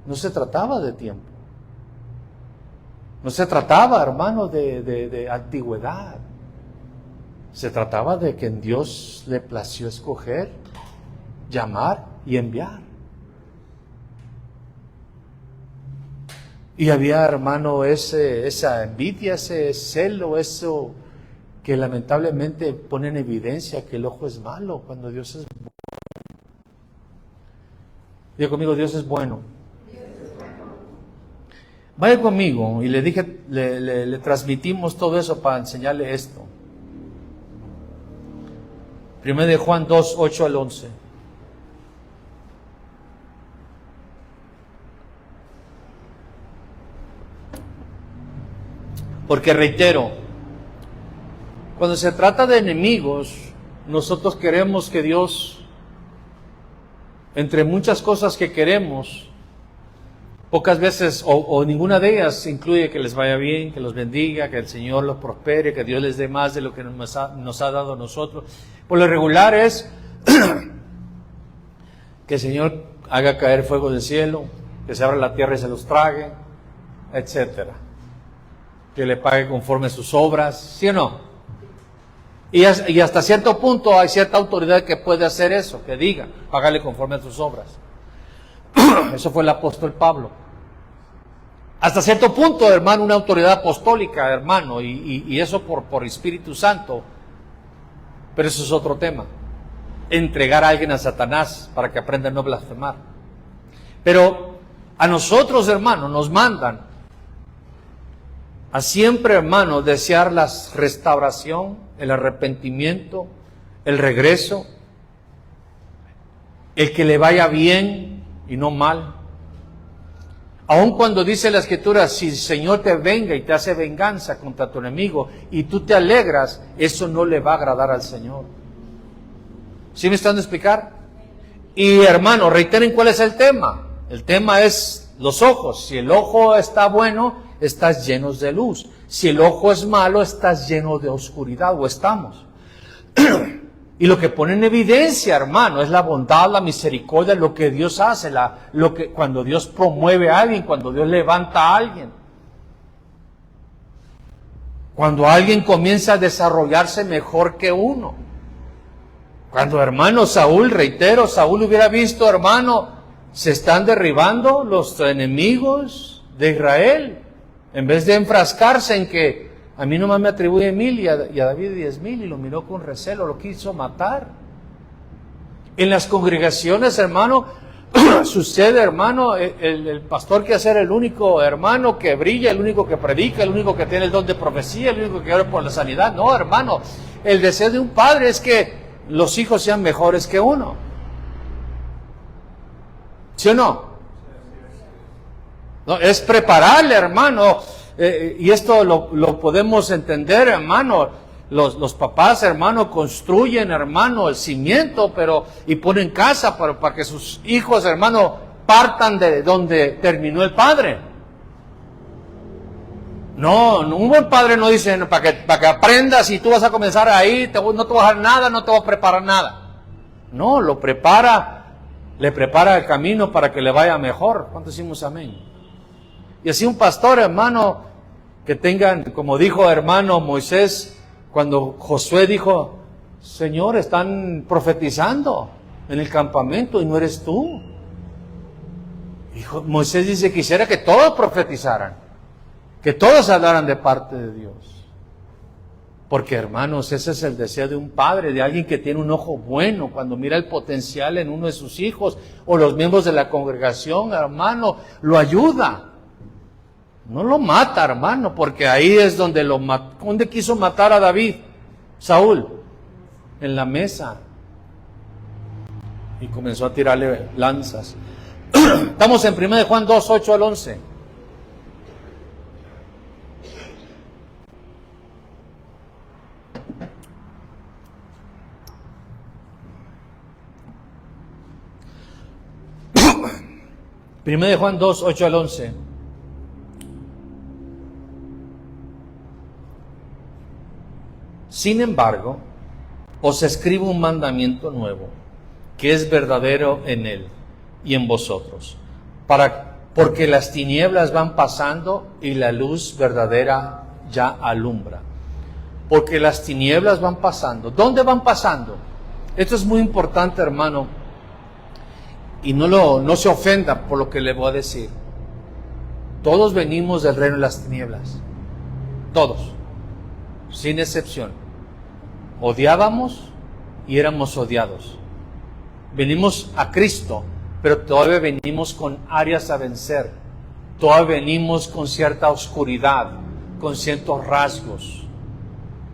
Speaker 1: No se trataba de tiempo. No se trataba, hermano, de antigüedad. Se trataba de que en Dios le plació escoger, llamar y enviar. Y había, hermano, esa envidia, ese celo, eso que lamentablemente pone en evidencia que el ojo es malo cuando Dios es bueno. Diga conmigo, Dios es bueno. Vaya conmigo, y le dije, le transmitimos todo eso para enseñarle esto. 1 de Juan 2, 8 al 11. Porque reitero, cuando se trata de enemigos, nosotros queremos que Dios, entre muchas cosas que queremos, pocas veces o ninguna de ellas incluye que les vaya bien, que los bendiga, que el Señor los prospere, que Dios les dé más de lo que nos ha dado a nosotros. Por lo regular es que el Señor haga caer fuego del cielo, que se abra la tierra y se los trague, etcétera. Que le pague conforme a sus obras, ¿sí o no? Y hasta cierto punto hay cierta autoridad que puede hacer eso, que diga, págale conforme a tus obras. Eso fue el apóstol Pablo. Hasta cierto punto, hermano, una autoridad apostólica, hermano, y eso por Espíritu Santo. Pero eso es otro tema. Entregar a alguien a Satanás para que aprenda a no blasfemar. Pero a nosotros, hermano, nos mandan a siempre, hermano, desear la restauración, el arrepentimiento, el regreso, el que le vaya bien y no mal. Aun cuando dice la Escritura, si el Señor te venga y te hace venganza contra tu enemigo y tú te alegras, eso no le va a agradar al Señor. ¿Sí me están de explicar? Y hermano, reiteren cuál es el tema. El tema es los ojos. Si el ojo está bueno, estás llenos de luz. Si el ojo es malo, estás lleno de oscuridad, o estamos. Y lo que pone en evidencia, hermano, es la bondad, la misericordia, lo que Dios hace, cuando Dios promueve a alguien, cuando Dios levanta a alguien. Cuando alguien comienza a desarrollarse mejor que uno. Cuando, hermano, Saúl hubiera visto, hermano, se están derribando los enemigos de Israel. En vez de enfrascarse en que a mí nomás me atribuye 1000 y a David 10,000, y lo miró con recelo, lo quiso matar. En las congregaciones, hermano, sucede, hermano, el pastor quiere ser el único hermano que brilla, el único que predica, el único que tiene el don de profecía, el único que ora por la sanidad. No, hermano, el deseo de un padre es que los hijos sean mejores que uno. ¿Sí o no? No, es prepararle, hermano, y esto lo podemos entender, hermano. Los papás, hermano, construyen, hermano, el cimiento, y ponen casa para que sus hijos, hermano, partan de donde terminó el padre. No, un buen padre no dice para que aprendas y tú vas a comenzar ahí, no te vas a dar nada, no te vas a preparar nada. No, le prepara el camino para que le vaya mejor. ¿Cuánto decimos amén? Y así un pastor, hermano, que tengan, como dijo hermano Moisés, cuando Josué dijo, Señor, están profetizando en el campamento y no eres tú. Moisés dice, quisiera que todos profetizaran, que todos hablaran de parte de Dios. Porque, hermanos, ese es el deseo de un padre, de alguien que tiene un ojo bueno, cuando mira el potencial en uno de sus hijos o los miembros de la congregación, hermano, lo ayuda. No lo mata, hermano, porque ahí es donde ¿dónde quiso matar a David? Saúl, en la mesa. Y comenzó a tirarle lanzas. Estamos en 1 Juan 2, 8 al 11. Primero de Juan 2, 8 al 11. Sin embargo, os escribo un mandamiento nuevo, que es verdadero en él y en vosotros, porque las tinieblas van pasando y la luz verdadera ya alumbra. Porque las tinieblas van pasando. ¿Dónde van pasando? Esto es muy importante, hermano, y no se ofenda por lo que le voy a decir. Todos venimos del reino de las tinieblas. Todos, sin excepción. Odiábamos y éramos odiados. Venimos a Cristo, pero todavía venimos con áreas a vencer. Todavía venimos con cierta oscuridad, con ciertos rasgos.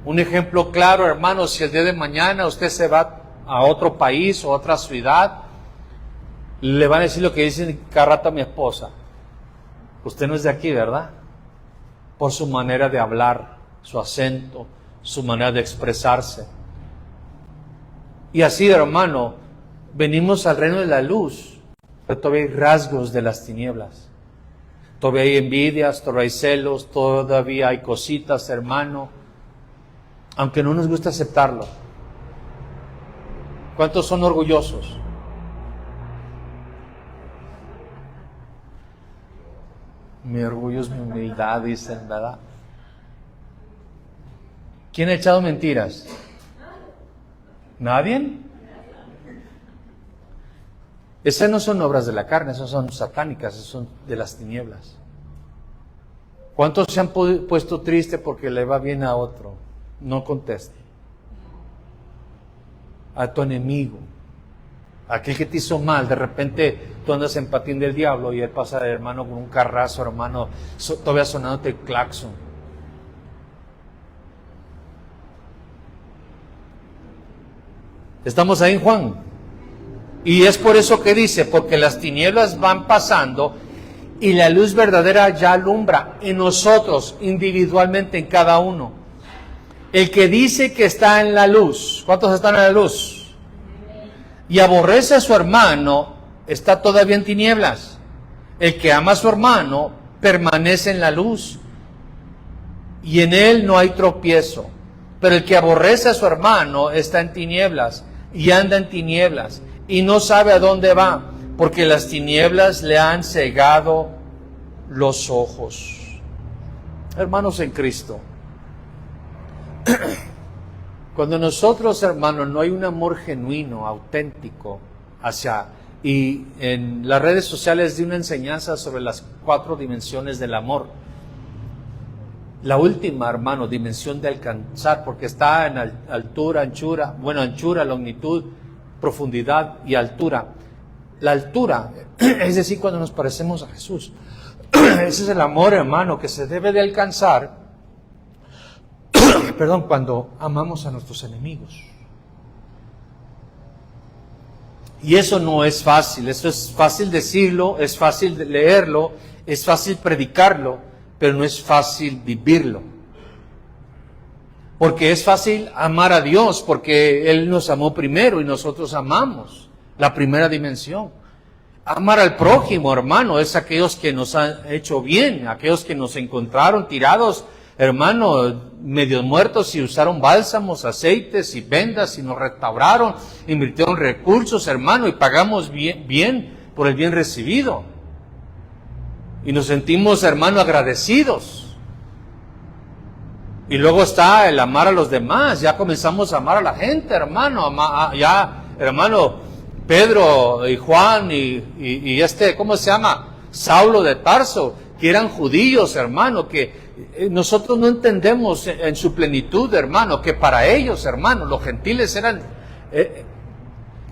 Speaker 1: Un ejemplo claro, hermano, si el día de mañana usted se va a otro país o a otra ciudad, le van a decir lo que dice cada rato a mi esposa. Usted no es de aquí, ¿verdad? Por su manera de hablar, su acento, su manera de expresarse. Y así, hermano, venimos al reino de la luz, pero todavía hay rasgos de las tinieblas. Todavía hay envidias, todavía hay celos, todavía hay cositas, hermano, aunque no nos gusta aceptarlo. ¿Cuántos son orgullosos? Mi orgullo es mi humildad, dicen, ¿verdad? ¿Quién ha echado mentiras? ¿Nadie? Esas no son obras de la carne, esas son satánicas, esas son de las tinieblas. ¿Cuántos se han puesto tristes porque le va bien a otro? No conteste. A tu enemigo, aquel que te hizo mal, de repente tú andas en patín del diablo y él pasa, hermano, con un carrazo, hermano, todavía sonándote el claxon. Estamos ahí en Juan. Y es por eso que dice, porque las tinieblas van pasando y la luz verdadera ya alumbra en nosotros, individualmente, en cada uno. El que dice que está en la luz, ¿cuántos están en la luz? Y aborrece a su hermano, está todavía en tinieblas. El que ama a su hermano permanece en la luz y en él no hay tropiezo. Pero el que aborrece a su hermano está en tinieblas y anda en tinieblas y no sabe a dónde va, porque las tinieblas le han cegado los ojos. Hermanos en Cristo, cuando nosotros, hermanos, no hay un amor genuino, auténtico y en las redes sociales di una enseñanza sobre las 4 dimensiones del amor. La última, hermano, dimensión de alcanzar, porque está en anchura, longitud, profundidad y altura. la altura, es decir, cuando nos parecemos a Jesús. Ese es el amor, hermano, que se debe de alcanzar, cuando amamos a nuestros enemigos. Y eso no es fácil, eso es fácil decirlo, es fácil leerlo, es fácil predicarlo, pero no es fácil vivirlo. Porque es fácil amar a Dios, porque Él nos amó primero y nosotros amamos, la primera dimensión. Amar al prójimo, hermano, es aquellos que nos han hecho bien, aquellos que nos encontraron tirados, hermano, medio muertos y usaron bálsamos, aceites y vendas y nos restauraron, invirtieron recursos, hermano, y pagamos bien por el bien recibido. Y nos sentimos, hermano, agradecidos. Y luego está el amar a los demás, ya comenzamos a amar a la gente, hermano, hermano, Pedro y Juan y ¿cómo se llama? Saulo de Tarso, que eran judíos, hermano, que nosotros no entendemos en su plenitud, hermano, que para ellos, hermano, los gentiles eran,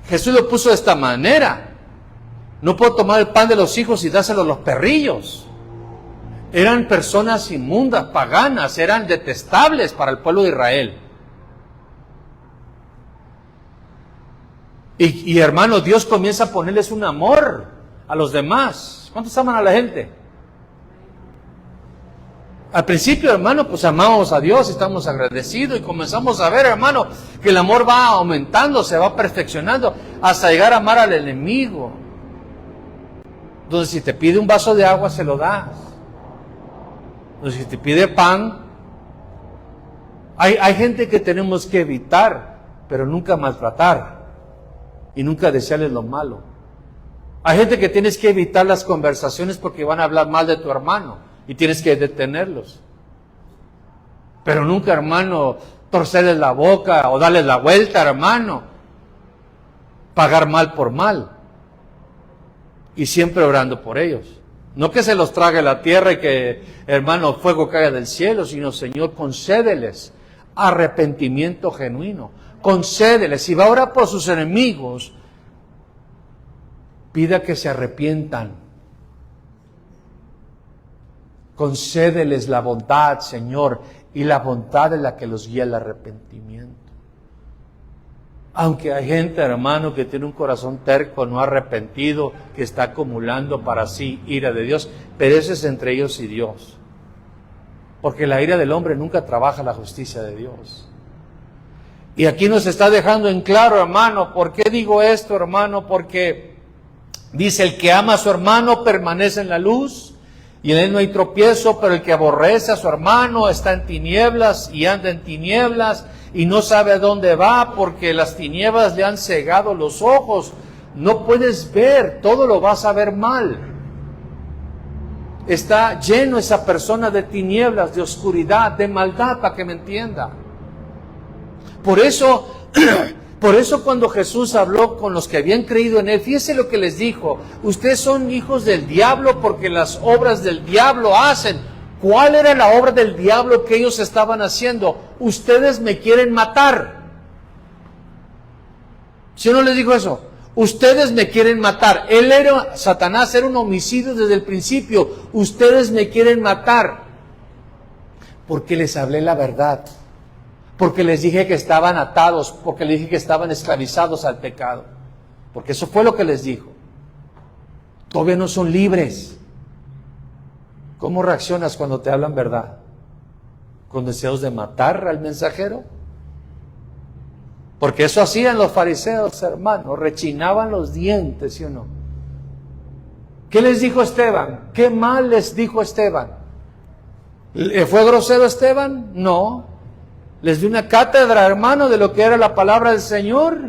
Speaker 1: Jesús lo puso de esta manera: no puedo tomar el pan de los hijos y dárselo a los perrillos. Eran personas inmundas, paganas, eran detestables para el pueblo de Israel. Y hermano, Dios comienza a ponerles un amor a los demás. ¿Cuántos aman a la gente? Al principio, hermano, pues amamos a Dios, estamos agradecidos y comenzamos a ver, hermano, que el amor va aumentando, se va perfeccionando hasta llegar a amar al enemigo. Entonces, si te pide un vaso de agua, se lo das. Entonces, si te pide pan, hay gente que tenemos que evitar, pero nunca maltratar y nunca desearles lo malo. Hay gente que tienes que evitar las conversaciones porque van a hablar mal de tu hermano y tienes que detenerlos. Pero nunca, hermano, torcerles la boca o darles la vuelta, hermano. Pagar mal por mal. Y siempre orando por ellos. No que se los trague la tierra y que, hermano, fuego caiga del cielo, sino, Señor, concédeles arrepentimiento genuino. Concédeles. Si va a orar por sus enemigos, pida que se arrepientan. Concédeles la bondad, Señor, y la bondad es la que los guía al arrepentimiento. Aunque hay gente, hermano, que tiene un corazón terco, no arrepentido, que está acumulando para sí ira de Dios, pero eso es entre ellos y Dios. Porque la ira del hombre nunca trabaja la justicia de Dios. Y aquí nos está dejando en claro, hermano. ¿Por qué digo esto, hermano? Porque dice: el que ama a su hermano permanece en la luz y en él no hay tropiezo, pero el que aborrece a su hermano está en tinieblas y anda en tinieblas y no sabe a dónde va, porque las tinieblas le han cegado los ojos. No puedes ver, todo lo vas a ver mal. Está lleno esa persona de tinieblas, de oscuridad, de maldad, para que me entienda. Por eso cuando Jesús habló con los que habían creído en Él, fíjese lo que les dijo: ustedes son hijos del diablo porque las obras del diablo hacen. ¿Cuál era la obra del diablo que ellos estaban haciendo? Ustedes me quieren matar. ¿Sí o no les dijo eso? Ustedes me quieren matar. Satanás era un homicidio desde el principio. Ustedes me quieren matar. Porque les hablé la verdad. Porque les dije que estaban atados, porque les dije que estaban esclavizados al pecado. Porque eso fue lo que les dijo. Todavía no son libres. ¿Cómo reaccionas cuando te hablan verdad? ¿Con deseos de matar al mensajero? Porque eso hacían los fariseos, hermanos, rechinaban los dientes, ¿sí o no? ¿Qué les dijo Esteban? ¿Qué mal les dijo Esteban? ¿Fue grosero Esteban? No. Les dio una cátedra, hermano, de lo que era la palabra del Señor.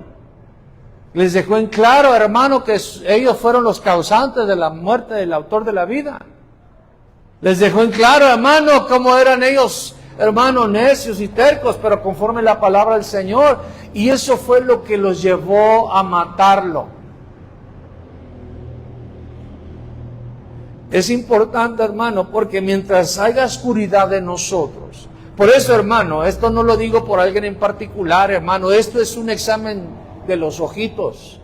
Speaker 1: Les dejó en claro, hermano, que ellos fueron los causantes de la muerte del autor de la vida. Les dejó en claro, hermano, cómo eran ellos, hermano, necios y tercos, pero conforme la palabra del Señor. Y eso fue lo que los llevó a matarlo. Es importante, hermano, porque mientras haya oscuridad en nosotros, por eso, hermano, esto no lo digo por alguien en particular, hermano, esto es un examen de los ojitos.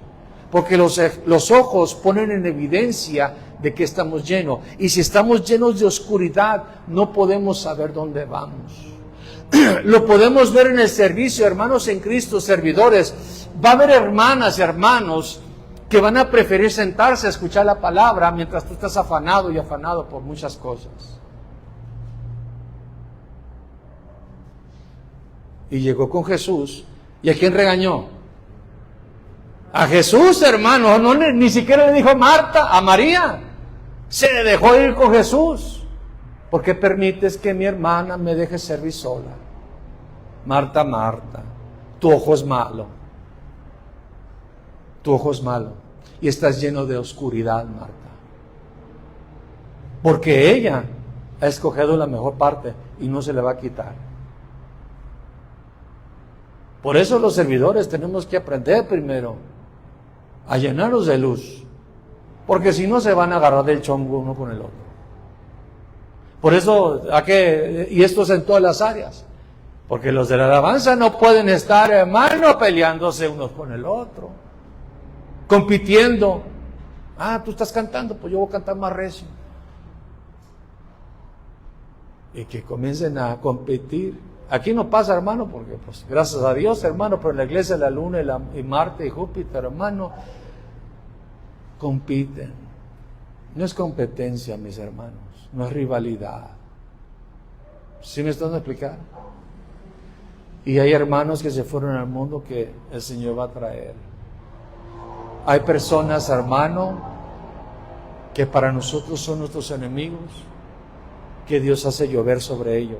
Speaker 1: Porque los ojos ponen en evidencia de que estamos llenos. Y si estamos llenos de oscuridad, no podemos saber dónde vamos. Lo podemos ver en el servicio, hermanos en Cristo, servidores. Va a haber hermanas y hermanos que van a preferir sentarse a escuchar la palabra mientras tú estás afanado y afanado por muchas cosas. Y llegó con Jesús. ¿Y a quién regañó? A Jesús, hermano. No, ni siquiera le dijo a Marta, a María. Se dejó ir con Jesús. ¿Por qué permites que mi hermana me deje servir sola? Marta, Marta, tu ojo es malo. Tu ojo es malo. Y estás lleno de oscuridad, Marta. Porque ella ha escogido la mejor parte y no se le va a quitar. Por eso los servidores tenemos que aprender primero a llenarlos de luz. Porque si no se van a agarrar del chongo uno con el otro. Por eso, y esto es en todas las áreas. Porque los de la alabanza no pueden estar, hermano, peleándose unos con el otro. Compitiendo. Tú estás cantando, pues yo voy a cantar más recio. Y que comiencen a competir. Aquí no pasa, hermano, porque pues gracias a Dios, hermano, pero en la iglesia la Luna y Marte y Júpiter, hermano, compiten. No es competencia, mis hermanos, no es rivalidad. ¿Sí me están explicando? Y hay hermanos que se fueron al mundo que el Señor va a traer. Hay personas, hermano, que para nosotros son nuestros enemigos, que Dios hace llover sobre ellos.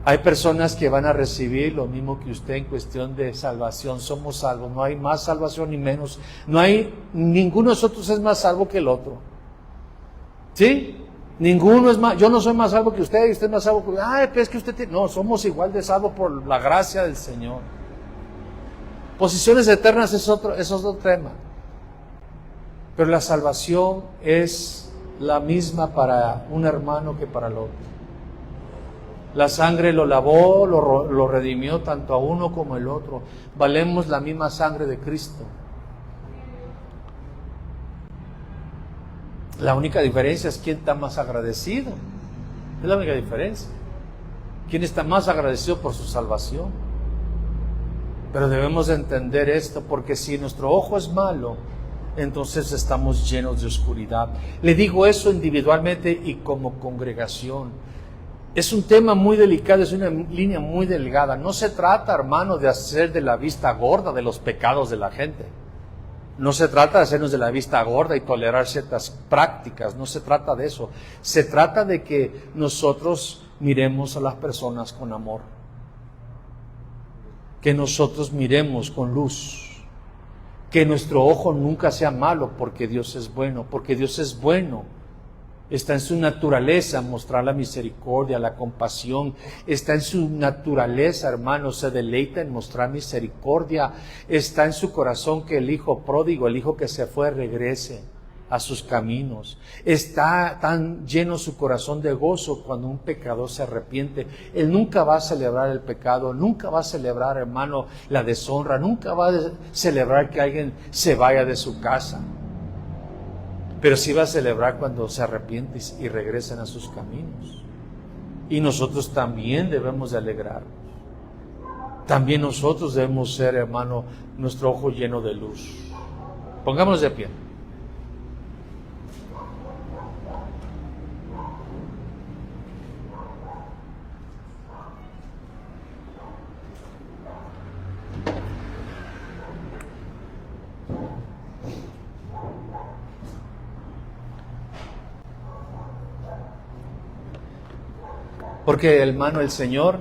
Speaker 1: Hay personas que van a recibir lo mismo que usted en cuestión de salvación. Somos salvos, no hay más salvación ni menos. Ninguno de nosotros es más salvo que el otro. ¿Sí? Ninguno es más, yo no soy más salvo que usted y usted es más salvo que usted. Pero es que usted tiene, no, somos igual de salvos por la gracia del Señor. Posiciones eternas es otro tema. Pero la salvación es la misma para un hermano que para el otro. La sangre lo lavó, lo redimió tanto a uno como al otro. Valemos la misma sangre de Cristo. La única diferencia es quién está más agradecido. Es la única diferencia. ¿Quién está más agradecido por su salvación? Pero debemos entender esto, porque si nuestro ojo es malo, entonces estamos llenos de oscuridad. Le digo eso individualmente y como congregación. Es un tema muy delicado, es una línea muy delgada. No se trata, hermano, de hacer de la vista gorda de los pecados de la gente. No se trata de hacernos de la vista gorda y tolerar ciertas prácticas. No se trata de eso. Se trata de que nosotros miremos a las personas con amor. Que nosotros miremos con luz. Que nuestro ojo nunca sea malo, porque Dios es bueno. Porque Dios es bueno. Está en su naturaleza mostrar la misericordia, la compasión. Está en su naturaleza, hermano, se deleita en mostrar misericordia. Está en su corazón que el hijo pródigo, el hijo que se fue, regrese a sus caminos. Está tan lleno su corazón de gozo cuando un pecador se arrepiente. Él nunca va a celebrar el pecado, nunca va a celebrar, hermano, la deshonra, nunca va a celebrar que alguien se vaya de su casa. Pero sí va a celebrar cuando se arrepienten y regresen a sus caminos. Y nosotros también debemos de alegrarnos. También nosotros debemos ser, hermano, nuestro ojo lleno de luz. Pongámonos de pie. Porque, hermano, el Señor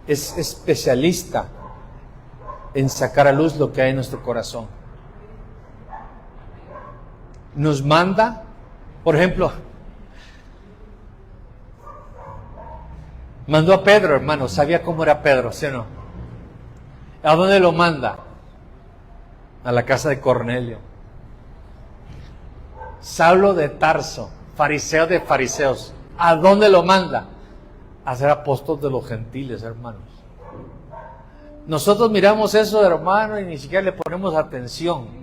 Speaker 1: es especialista en sacar a luz lo que hay en nuestro corazón. Nos manda, por ejemplo, mandó a Pedro, hermano, sabía cómo era Pedro, ¿sí o no? ¿A dónde lo manda? A la casa de Cornelio. Saulo de Tarso, fariseo de fariseos, ¿a dónde lo manda? A ser apóstol de los gentiles, hermanos. Nosotros miramos eso, hermano, y ni siquiera le ponemos atención.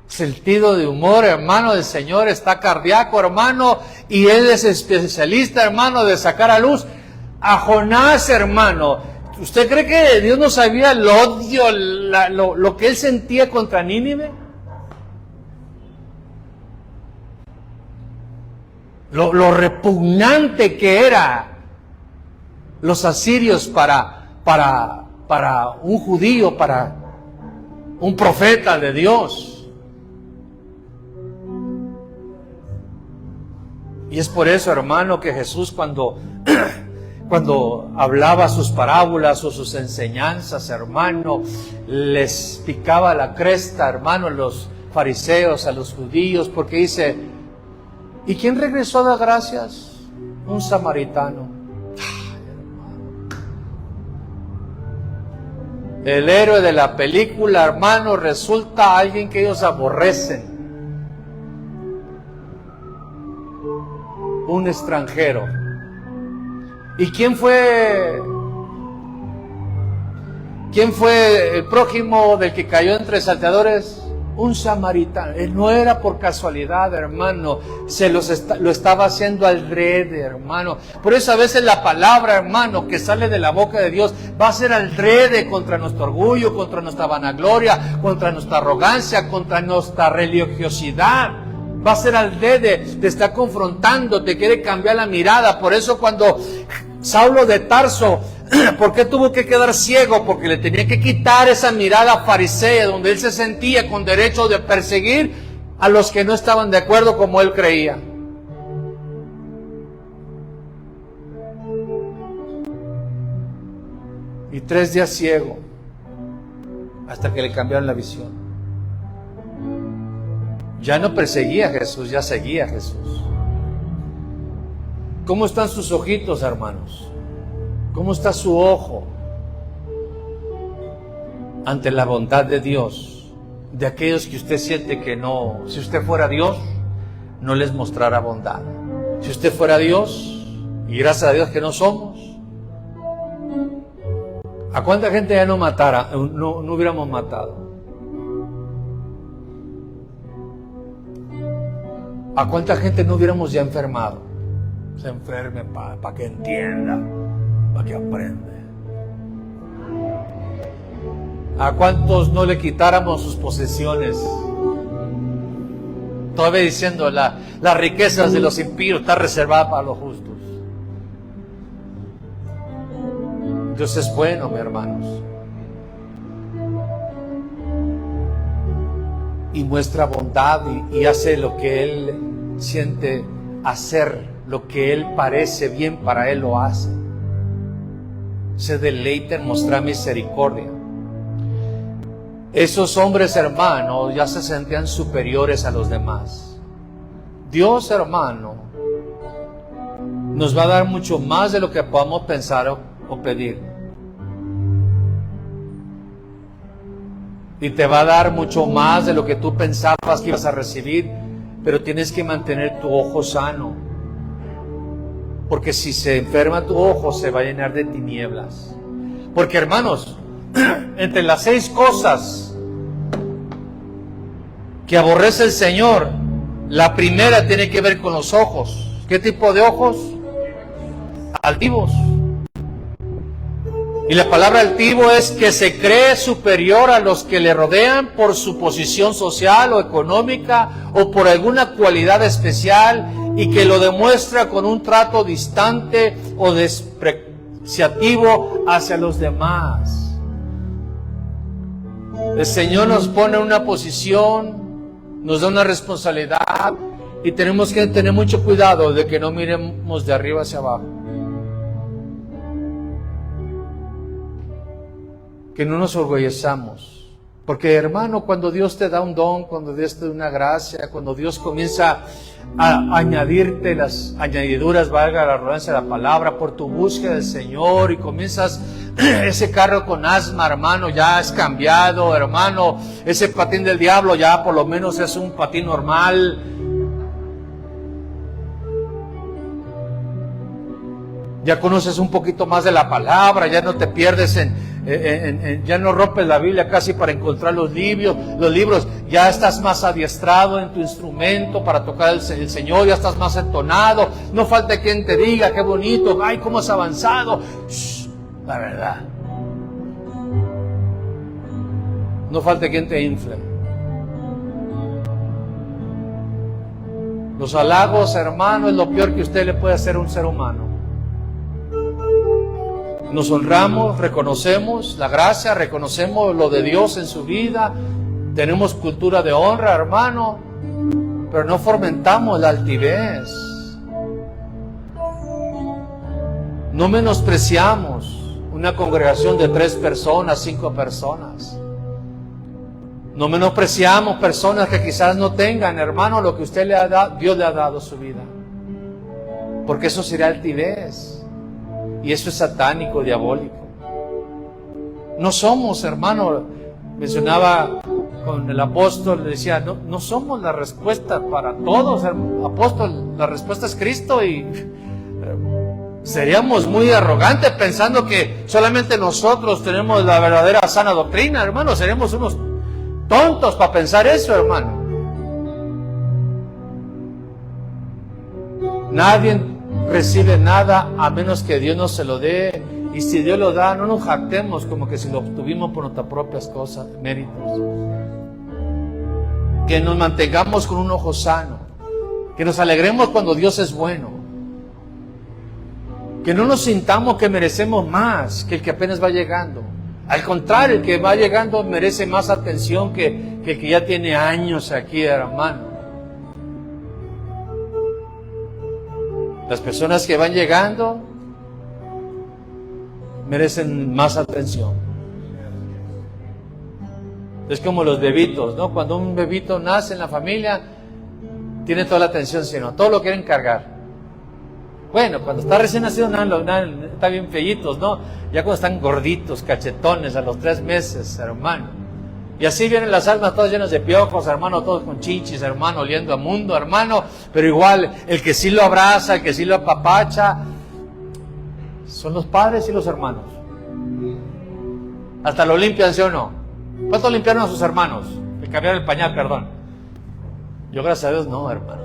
Speaker 1: Sentido de humor, hermano, del Señor está cardíaco, hermano, y Él es especialista, hermano, de sacar a luz a Jonás, hermano. ¿Usted cree que Dios no sabía el odio, lo que Él sentía contra Nínive? Lo repugnante que era los asirios para un judío, para un profeta de Dios. Y es por eso, hermano, que Jesús cuando hablaba sus parábolas o sus enseñanzas, hermano, les picaba la cresta, hermano, a los fariseos, a los judíos, porque dice, ¿y quién regresó a dar gracias? Un samaritano. El héroe de la película, hermano, resulta alguien que ellos aborrecen. Un extranjero. ¿Y quién fue el prójimo del que cayó entre salteadores? Un samaritano. Él no era por casualidad, hermano. Lo estaba haciendo adrede, hermano. Por eso a veces la palabra, hermano, que sale de la boca de Dios va a ser adrede contra nuestro orgullo, contra nuestra vanagloria, contra nuestra arrogancia, contra nuestra religiosidad. Va a ser adrede, te está confrontando, te quiere cambiar la mirada. Por eso cuando Saulo de Tarso, ¿por qué tuvo que quedar ciego? Porque le tenía que quitar esa mirada farisea, donde él se sentía con derecho de perseguir a los que no estaban de acuerdo como él creía. Y 3 días ciego, hasta que le cambiaron la visión. Ya no perseguía a Jesús, ya seguía a Jesús. ¿Cómo están sus ojitos, hermanos? ¿Cómo está su ojo ante la bondad de Dios? De aquellos que usted siente que no, si usted fuera Dios, no les mostrara bondad. Si usted fuera Dios, y gracias a Dios que no somos, ¿a cuánta gente ya no hubiéramos matado? ¿A cuánta gente no hubiéramos ya enfermado? Se enferme para que entienda, para que aprenda. ¿A cuántos no le quitáramos sus posesiones? Todavía diciendo, las riquezas de los impíos están reservadas para los justos. Dios es bueno, mis hermanos. Y muestra bondad y hace lo que Él siente hacer, lo que Él parece bien para Él lo hace. Se deleita en mostrar misericordia. Esos hombres, hermanos, ya se sentían superiores a los demás. Dios, hermano, nos va a dar mucho más de lo que podamos pensar o pedir. Y te va a dar mucho más de lo que tú pensabas que ibas a recibir, pero tienes que mantener tu ojo sano. Porque si se enferma tu ojo, se va a llenar de tinieblas. Porque, hermanos, entre las 6 cosas que aborrece el Señor, la primera tiene que ver con los ojos. ¿Qué tipo de ojos? Altivos. Y la palabra altivo es que se cree superior a los que le rodean por su posición social o económica o por alguna cualidad especial y que lo demuestra con un trato distante o despreciativo hacia los demás. El Señor nos pone en una posición, nos da una responsabilidad y tenemos que tener mucho cuidado de que no miremos de arriba hacia abajo. Que no nos orgullezamos. Porque, hermano, cuando Dios te da un don, cuando Dios te da una gracia, cuando Dios comienza a añadirte las añadiduras, valga la redundancia de la palabra, por tu búsqueda del Señor, y comienzas ese carro con asma, hermano, ya es cambiado, hermano, ese patín del diablo ya por lo menos es un patín normal. Ya conoces un poquito más de la palabra, ya no te pierdes ya no rompes la Biblia casi para encontrar los libros, ya estás más adiestrado en tu instrumento para tocar el Señor, ya estás más entonado, no falta quien te diga, qué bonito, ay, cómo has avanzado. Shh, la verdad. No falta quien te infle. Los halagos, hermano, es lo peor que usted le puede hacer a un ser humano. Nos honramos, reconocemos la gracia, reconocemos lo de Dios en su vida, tenemos cultura de honra, hermano, pero no fomentamos la altivez. No menospreciamos una congregación de 3 personas, 5 personas. No menospreciamos personas que quizás no tengan, hermano, lo que usted le ha dado, Dios le ha dado a su vida. Porque eso sería altivez. Y eso es satánico, diabólico. No somos, hermano, mencionaba con el apóstol, le decía, no somos la respuesta para todos, apóstol, la respuesta es Cristo, y seríamos muy arrogantes pensando que solamente nosotros tenemos la verdadera sana doctrina, hermano. Seremos unos tontos para pensar eso, hermano. Nadie recibe nada a menos que Dios nos se lo dé, y si Dios lo da, no nos jactemos como que si lo obtuvimos por nuestras propias cosas, méritos. Que nos mantengamos con un ojo sano, que nos alegremos cuando Dios es bueno, que no nos sintamos que merecemos más que el que apenas va llegando. Al contrario, el que va llegando merece más atención que el que ya tiene años aquí, hermano. Las personas que van llegando merecen más atención. Es como los bebitos, ¿no? Cuando un bebito nace en la familia, tiene toda la atención, sino todo lo quieren cargar. Bueno, cuando está recién nacido, está bien feitos, ¿no? Ya cuando están gorditos, cachetones, a los 3 meses, hermano. Y así vienen las almas todas llenas de piojos, hermano, todos con chichis, hermano, oliendo a mundo, hermano. Pero igual, el que sí lo abraza, el que sí lo apapacha, son los padres y los hermanos. Hasta lo limpian, ¿sí o no? ¿Cuántos limpiaron a sus hermanos? El cambiar el pañal, perdón. Yo, gracias a Dios, no, hermano.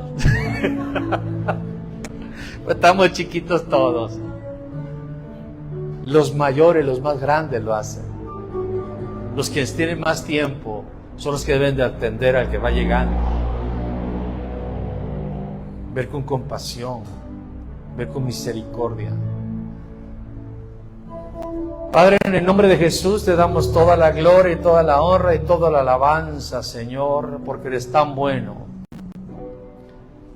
Speaker 1: Pues estamos chiquitos todos. Los mayores, los más grandes lo hacen. Los que tienen más tiempo son los que deben de atender al que va llegando. Ver con compasión, ver con misericordia. Padre, en el nombre de Jesús te damos toda la gloria y toda la honra y toda la alabanza, Señor, porque eres tan bueno.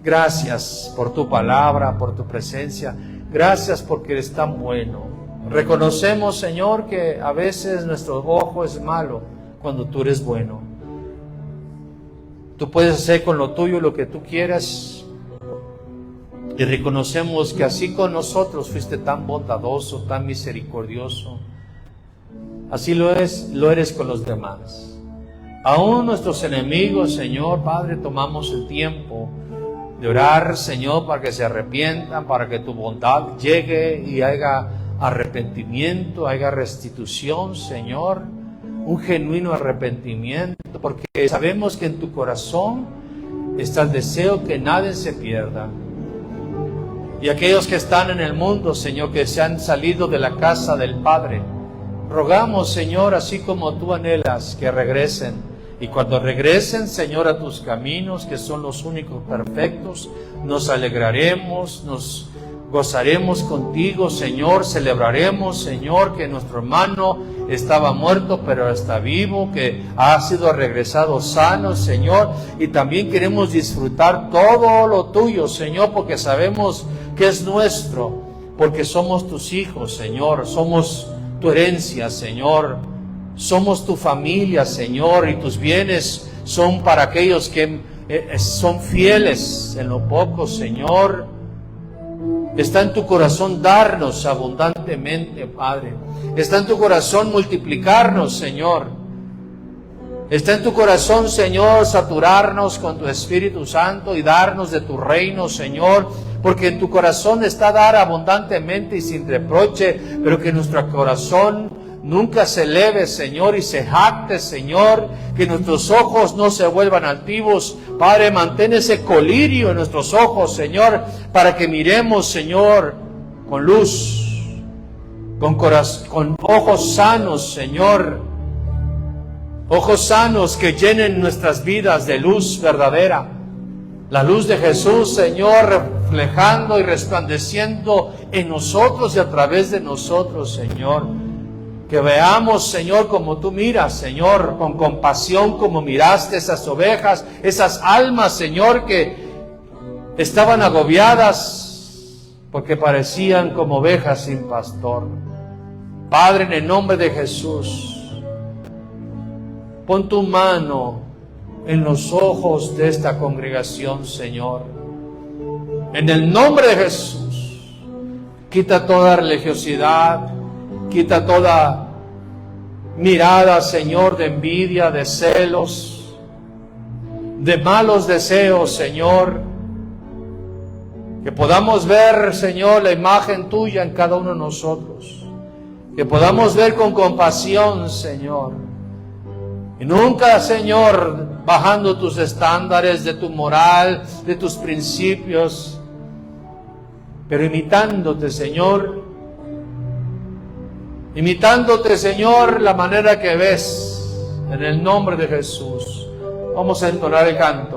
Speaker 1: Gracias por tu palabra, por tu presencia. Gracias porque eres tan bueno. Reconocemos, Señor, que a veces nuestro ojo es malo cuando tú eres bueno. Tú puedes hacer con lo tuyo lo que tú quieras. Y reconocemos que así con nosotros fuiste tan bondadoso, tan misericordioso. Así lo eres con los demás. Aún nuestros enemigos, Señor, Padre, tomamos el tiempo de orar, Señor, para que se arrepientan, para que tu bondad llegue y haga arrepentimiento, haga restitución, Señor, un genuino arrepentimiento, porque sabemos que en tu corazón está el deseo que nadie se pierda. Y aquellos que están en el mundo, Señor, que se han salido de la casa del Padre, rogamos, Señor, así como tú anhelas, que regresen. Y cuando regresen, Señor, a tus caminos, que son los únicos perfectos, nos alegraremos, nos gozaremos contigo, Señor, celebraremos, Señor, que nuestro hermano estaba muerto, pero está vivo, que ha sido regresado sano, Señor, y también queremos disfrutar todo lo tuyo, Señor, porque sabemos que es nuestro, porque somos tus hijos, Señor, somos tu herencia, Señor, somos tu familia, Señor, y tus bienes son para aquellos que son fieles en lo poco, Señor. Está en tu corazón darnos abundantemente, Padre. Está en tu corazón multiplicarnos, Señor. Está en tu corazón, Señor, saturarnos con tu Espíritu Santo y darnos de tu reino, Señor, porque en tu corazón está dar abundantemente y sin reproche, pero que nuestro corazón nunca se eleve, Señor, y se jacte, Señor, que nuestros ojos no se vuelvan altivos. Padre, mantén ese colirio en nuestros ojos, Señor, para que miremos, Señor, con luz, con ojos sanos, Señor. Ojos sanos que llenen nuestras vidas de luz verdadera. La luz de Jesús, Señor, reflejando y resplandeciendo en nosotros y a través de nosotros, Señor. Que veamos, Señor, como tú miras, Señor, con compasión como miraste esas ovejas, esas almas, Señor, que estaban agobiadas porque parecían como ovejas sin pastor. Padre, en el nombre de Jesús, pon tu mano en los ojos de esta congregación, Señor. En el nombre de Jesús, quita toda religiosidad, quita toda mirada, Señor, de envidia, de celos, de malos deseos, Señor. Que podamos ver, Señor, la imagen tuya en cada uno de nosotros. Que podamos ver con compasión, Señor. Y nunca, Señor, bajando tus estándares de tu moral, de tus principios, pero imitándote, Señor. Imitándote, Señor, la manera que ves, en el nombre de Jesús. Vamos a entonar el canto.